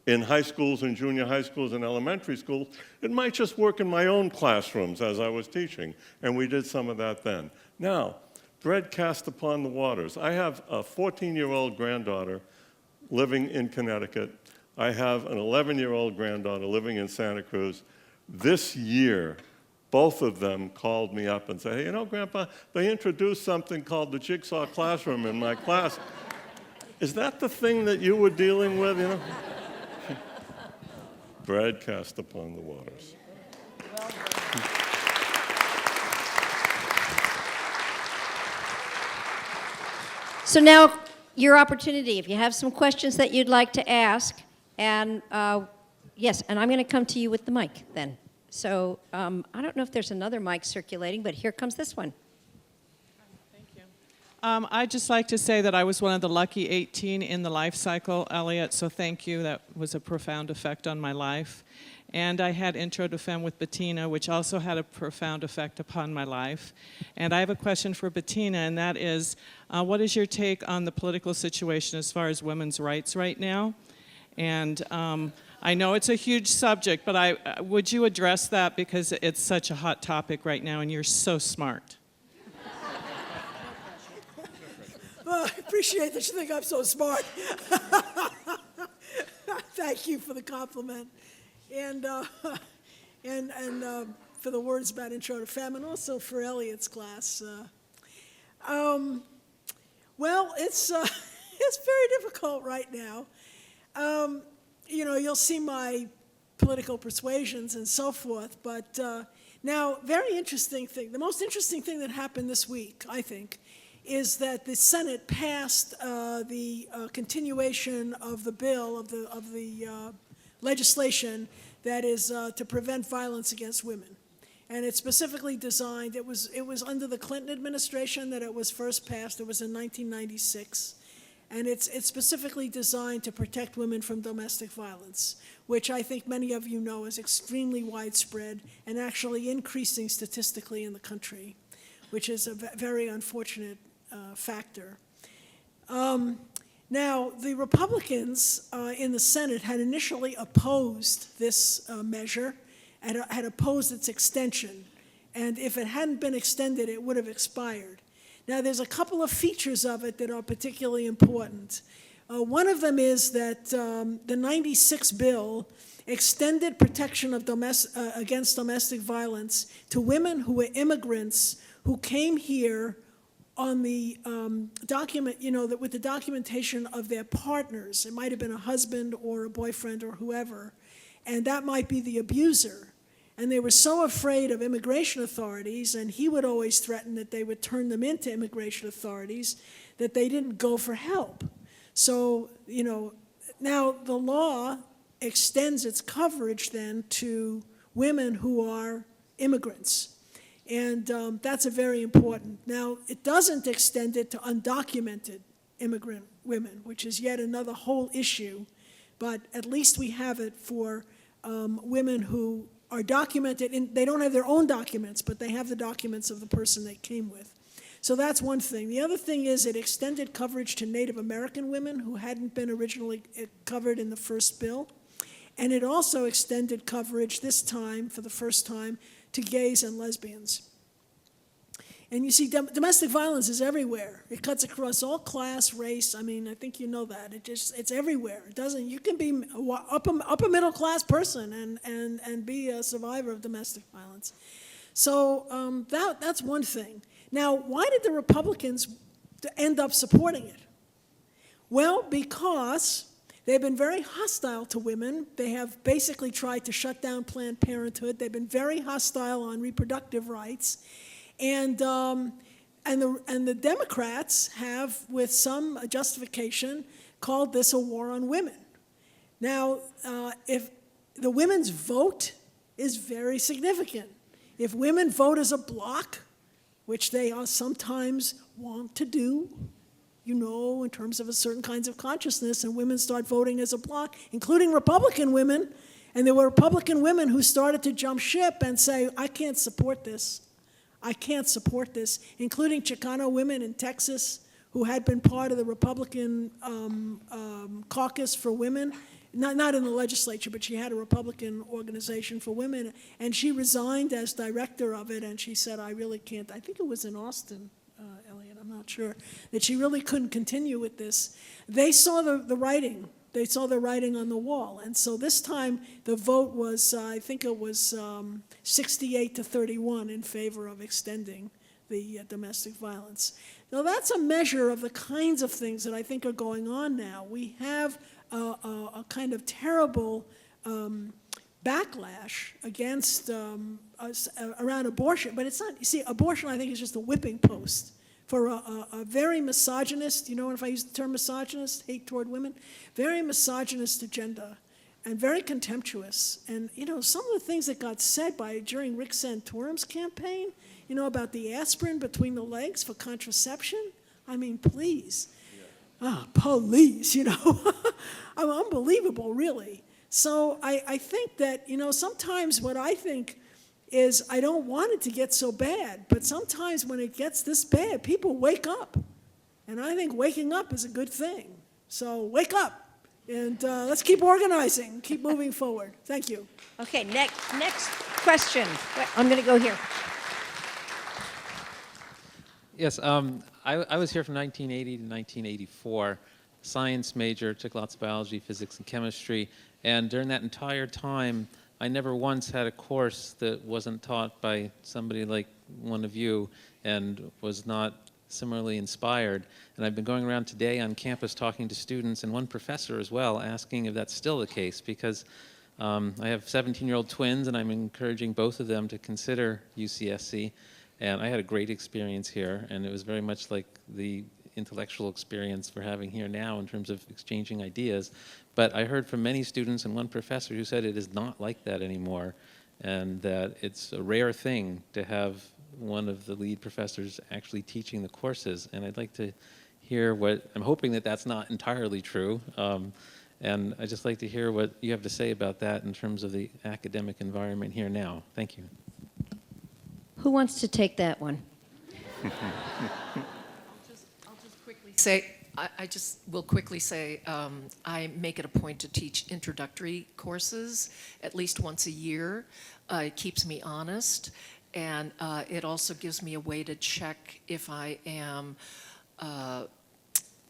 in high schools and junior high schools and elementary schools, it might just work in my own classrooms as I was teaching, and we did some of that then. Now, bread cast upon the waters. I have a 14-year-old granddaughter living in Connecticut. I have an 11-year-old granddaughter living in Santa Cruz. This year, both of them called me up and said, hey, you know, Grandpa, they introduced something called the Jigsaw Classroom in my class. Is that the thing that you were dealing with, you know? Bread cast upon the waters. So now, your opportunity, if you have some questions that you'd like to ask, and yes, and I'm going to come to you with the mic then. So I don't know if there's another mic circulating, but here comes this one. Thank you. I'd just like to say that I was one of the lucky 18 in the life cycle, Elliot, so thank you. That was a profound effect on my life. And I had Intro to Fem with Bettina, which also had a profound effect upon my life. And I have a question for Bettina, and that is, what is your take on the political situation as far as women's rights right now? And I know it's a huge subject, but would you address that, because it's such a hot topic right now, and you're so smart. Well, I appreciate that you think I'm so smart. Thank you for the compliment. And for the words about Intro to Fem, and also for Elliot's class. Well, it's very difficult right now. You know, you'll see my political persuasions and so forth, but now, very interesting thing. The most interesting thing that happened this week, I think, is that the Senate passed the continuation of the bill, of the legislation that is to prevent violence against women. And it's specifically designed, it was under the Clinton administration that it was first passed. It was in 1996. And it's specifically designed to protect women from domestic violence, which I think many of you know is extremely widespread and actually increasing statistically in the country, which is a very unfortunate factor. Now, the Republicans in the Senate had initially opposed this measure and had opposed its extension. And if it hadn't been extended, it would have expired. Now, there's a couple of features of it that are particularly important. One of them is that the 96 bill extended protection of against domestic violence to women who were immigrants who came here on the document, you know, that with the documentation of their partners. It might have been a husband or a boyfriend or whoever, and that might be the abuser. And they were so afraid of immigration authorities, and he would always threaten that they would turn them into immigration authorities, that they didn't go for help. So, you know, now the law extends its coverage then to women who are immigrants. And that's a very important. Now, it doesn't extend it to undocumented immigrant women, which is yet another whole issue. But at least we have it for women who are documented. They don't have their own documents, but they have the documents of the person they came with. So that's one thing. The other thing is it extended coverage to Native American women who hadn't been originally covered in the first bill. And it also extended coverage this time, for the first time, to gays and lesbians. And you see, domestic violence is everywhere. It cuts across all class, race. I mean, I think you know that. It's everywhere. It doesn't. You can be upper middle class person and be a survivor of domestic violence. So that's one thing. Now, why did the Republicans end up supporting it? Well, because they've been very hostile to women. They have basically tried to shut down Planned Parenthood. They've been very hostile on reproductive rights. And the Democrats have, with some justification, called this a war on women. Now, if the women's vote is very significant. If women vote as a bloc, which they sometimes want to do, in terms of a certain kinds of consciousness, and women start voting as a bloc, including Republican women. And there were Republican women who started to jump ship and say, I can't support this. I can't support this, including Chicano women in Texas who had been part of the Republican caucus for women. Not in the legislature, but she had a Republican organization for women, and she resigned as director of it, and she said, I really can't. I think it was in Austin, Elliot, I'm not sure, that she really couldn't continue with this. They saw the writing. They saw the writing on the wall, and so this time the vote was, I think it was 68-31 in favor of extending the domestic violence. Now that's a measure of the kinds of things that I think are going on now. We have a kind of terrible backlash against around abortion, but it's not. You see, abortion I think is just a whipping post for a very misogynist. You know, if I use the term misogynist, hate toward women, very misogynist agenda, and very contemptuous. And some of the things that got said during Rick Santorum's campaign, about the aspirin between the legs for contraception. I mean, please. Police, unbelievable, really. So I think that, sometimes what I think is I don't want it to get so bad, but sometimes when it gets this bad, people wake up. And I think waking up is a good thing. So wake up, and let's keep organizing, keep moving forward. Thank you. Okay, next question. I'm going to go here. Yes, I was here from 1980 to 1984, science major, took lots of biology, physics, and chemistry, and during that entire time, I never once had a course that wasn't taught by somebody like one of you and was not similarly inspired. And I've been going around today on campus talking to students and one professor as well, asking if that's still the case, because I have 17-year-old twins, and I'm encouraging both of them to consider UCSC. And I had a great experience here, and it was very much like the intellectual experience we're having here now in terms of exchanging ideas. But I heard from many students and one professor who said it is not like that anymore, and that it's a rare thing to have one of the lead professors actually teaching the courses. And I'd like to hear I'm hoping that that's not entirely true. And I'd just like to hear what you have to say about that in terms of the academic environment here now. Thank you. Who wants to take that one? I'll just quickly say, I just will quickly say, I make it a point to teach introductory courses at least once a year. It keeps me honest, and it also gives me a way to check if I am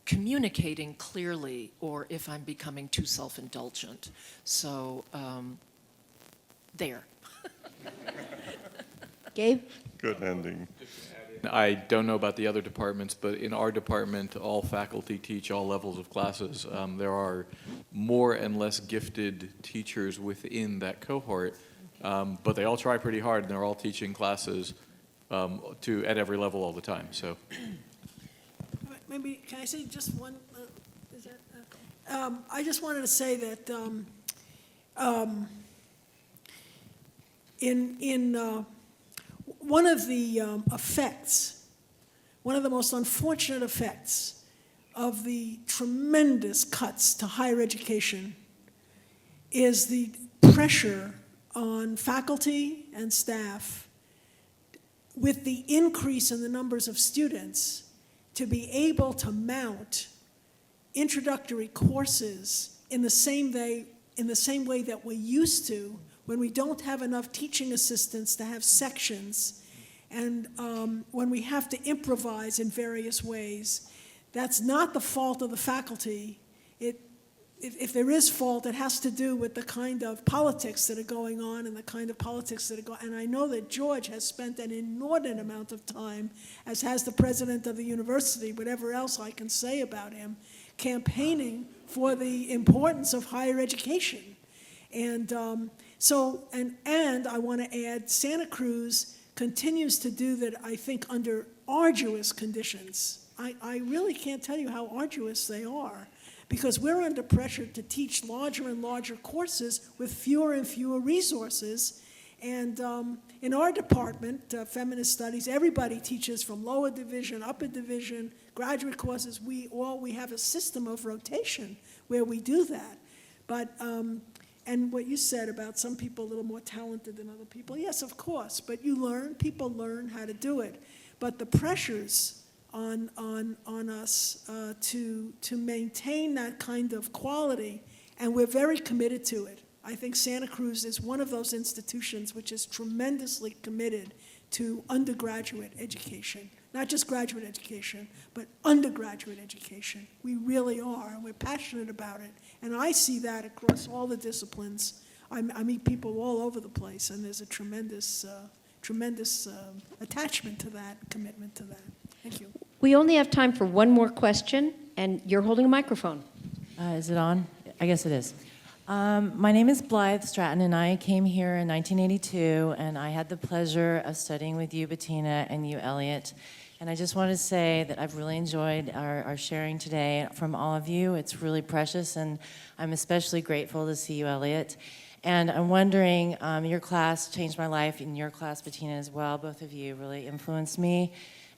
communicating clearly or if I'm becoming too self-indulgent. So, there. Gabe? Good ending. I don't know about the other departments, but in our department, all faculty teach all levels of classes. There are more and less gifted teachers within that cohort, but they all try pretty hard, and they're all teaching classes at every level all the time. So, Maybe, can I say just one? Is that, I just wanted to say that one of the effects, one of the most unfortunate effects of the tremendous cuts to higher education is the pressure on faculty and staff with the increase in the numbers of students to be able to mount introductory courses in the same way that we used to when we don't have enough teaching assistants to have sections, and when we have to improvise in various ways. That's not the fault of the faculty. If there is fault, it has to do with the kind of politics that are going on and the kind of politics that are going on. And I know that George has spent an inordinate amount of time, as has the president of the university, whatever else I can say about him, campaigning for the importance of higher education. And and I want to add, Santa Cruz continues to do that, I think, under arduous conditions. I really can't tell you how arduous they are, because we're under pressure to teach larger and larger courses with fewer and fewer resources. And in our department, Feminist Studies, everybody teaches from lower division, upper division, graduate courses. We have a system of rotation where we do that. But, and what you said about some people a little more talented than other people, yes, of course, but people learn how to do it. But the pressures on us to maintain that kind of quality, and we're very committed to it. I think Santa Cruz is one of those institutions which is tremendously committed to undergraduate education. Not just graduate education, but undergraduate education. We really are, and we're passionate about it. And I see that across all the disciplines. I meet people all over the place, and there's a tremendous attachment to that, commitment to that. Thank you. We only have time for one more question, and you're holding a microphone. Is it on? I guess it is. My name is Blythe Stratton, and I came here in 1982, and I had the pleasure of studying with you, Bettina, and you, Elliot. And I just want to say that I've really enjoyed our sharing today from all of you. It's really precious, and I'm especially grateful to see you, Elliot. And I'm wondering, your class changed my life, and your class, Bettina, as well. Both of you really influenced me.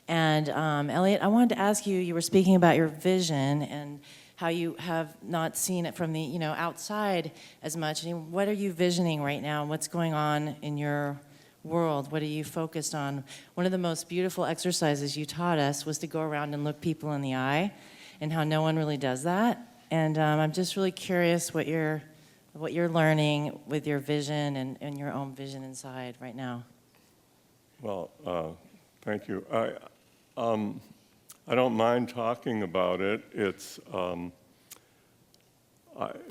And Elliot, I wanted to ask you, you were speaking about your vision and how you have not seen it from the outside as much. And what are you visioning right now, and what's going on in your world? What are you focused on? One of the most beautiful exercises you taught us was to go around and look people in the eye, and how no one really does that. And I'm just really curious what you're learning with your vision and your own vision inside right now. Well, thank you. I don't mind talking about it. It's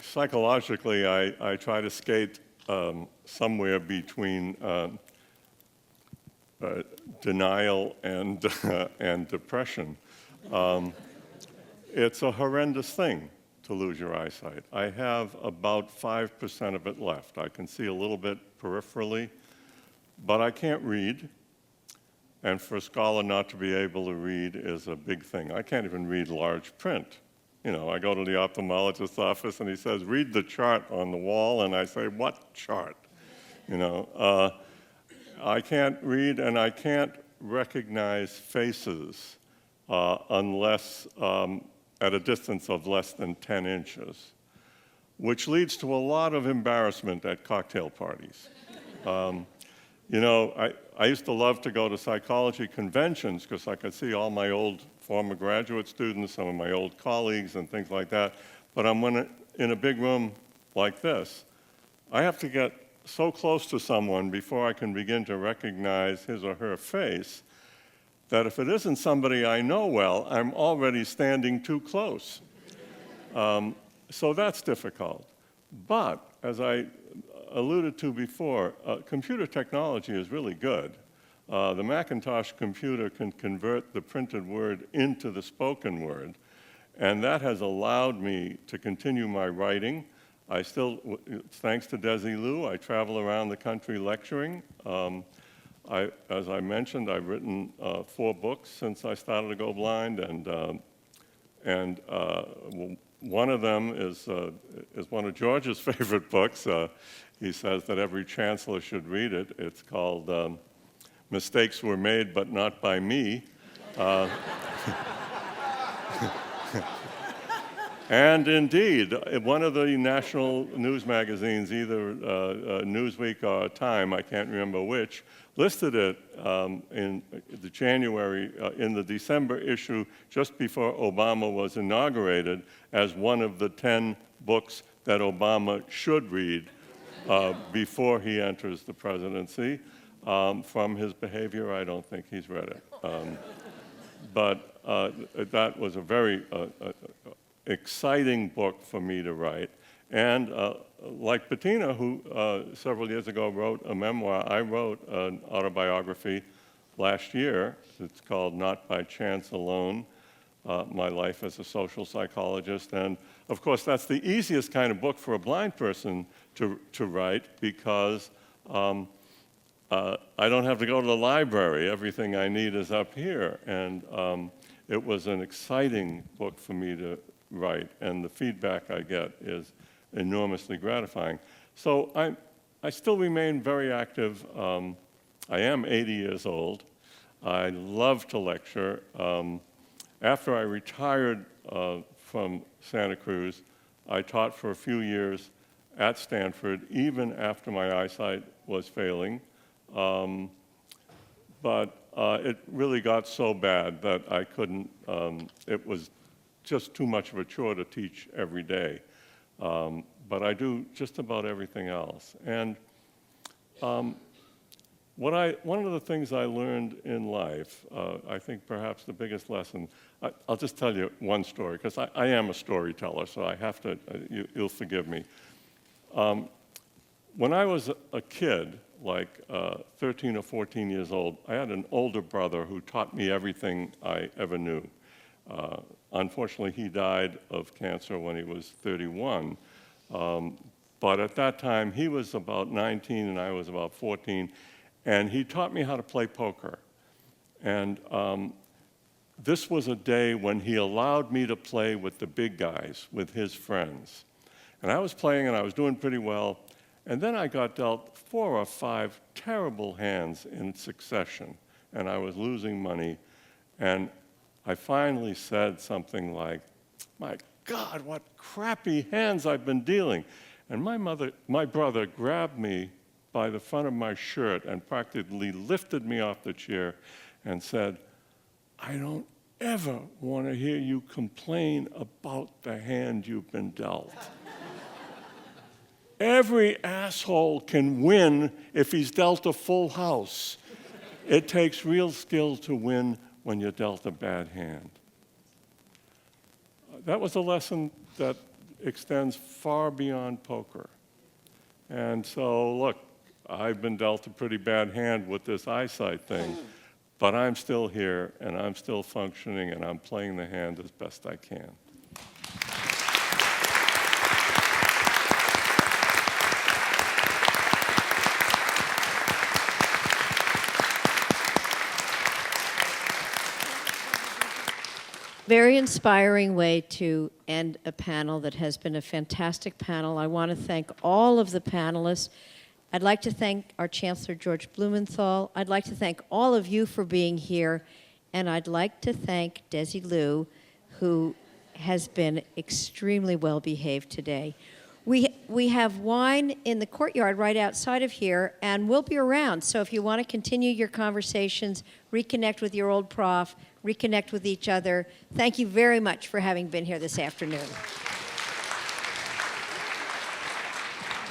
psychologically, I try to skate somewhere between denial and depression. It's a horrendous thing to lose your eyesight. I have about 5% of it left. I can see a little bit peripherally, but I can't read. And for a scholar not to be able to read is a big thing. I can't even read large print. I go to the ophthalmologist's office and he says, read the chart on the wall, and I say, what chart? I can't read, and I can't recognize faces unless at a distance of less than 10 inches, which leads to a lot of embarrassment at cocktail parties. I used to love to go to psychology conventions because I could see all my old former graduate students, some of my old colleagues and things like that. But I'm in a big room like this, I have to get so close to someone before I can begin to recognize his or her face that if it isn't somebody I know well, I'm already standing too close. So that's difficult. But as I alluded to before, computer technology is really good. The Macintosh computer can convert the printed word into the spoken word, and that has allowed me to continue my writing. I still, thanks to Desi Lu, I travel around the country lecturing. As I mentioned, I've written 4 books since I started to go blind, and one of them is one of George's favorite books. He says that every chancellor should read it. It's called Mistakes Were Made, But Not By Me. And indeed, one of the national news magazines, either Newsweek or Time, I can't remember which, listed it in the December issue, just before Obama was inaugurated, as one of the 10 books that Obama should read before he enters the presidency. From his behavior, I don't think he's read it. But that was a very exciting book for me to write. And like Bettina, who several years ago wrote a memoir, I wrote an autobiography last year. It's called Not by Chance Alone, My Life as a Social Psychologist. And of course, that's the easiest kind of book for a blind person to write because I don't have to go to the library. Everything I need is up here. And it was an exciting book for me to write, and the feedback I get is enormously gratifying. So I still remain very active. I am 80 years old. I love to lecture. After I retired from Santa Cruz, I taught for a few years at Stanford, even after my eyesight was failing. But it really got so bad that I couldn't, it was just too much of a chore to teach every day. But I do just about everything else. And one of the things I learned in life, I think perhaps the biggest lesson, I'll just tell you one story, because I am a storyteller, so I have to, you'll forgive me. When I was a kid, like 13 or 14 years old, I had an older brother who taught me everything I ever knew. Unfortunately, he died of cancer when he was 31. But at that time, he was about 19 and I was about 14, and he taught me how to play poker. And this was a day when he allowed me to play with the big guys, with his friends. And I was playing and I was doing pretty well, and then I got dealt 4 or 5 terrible hands in succession, and I was losing money, and I finally said something like, "My God, what crappy hands I've been dealing." And my brother grabbed me by the front of my shirt and practically lifted me off the chair and said, "I don't ever want to hear you complain about the hand you've been dealt. Every asshole can win if he's dealt a full house. It takes real skill to win when you're dealt a bad hand." That was a lesson that extends far beyond poker. And so, look, I've been dealt a pretty bad hand with this eyesight thing, but I'm still here, and I'm still functioning, and I'm playing the hand as best I can. Very inspiring way to end a panel that has been a fantastic panel. I want to thank all of the panelists. I'd like to thank our Chancellor, George Blumenthal. I'd like to thank all of you for being here. And I'd like to thank Desi Liu, who has been extremely well behaved today. We have wine in the courtyard right outside of here, and we'll be around. So if you want to continue your conversations, reconnect with your old prof, reconnect with each other. Thank you very much for having been here this afternoon.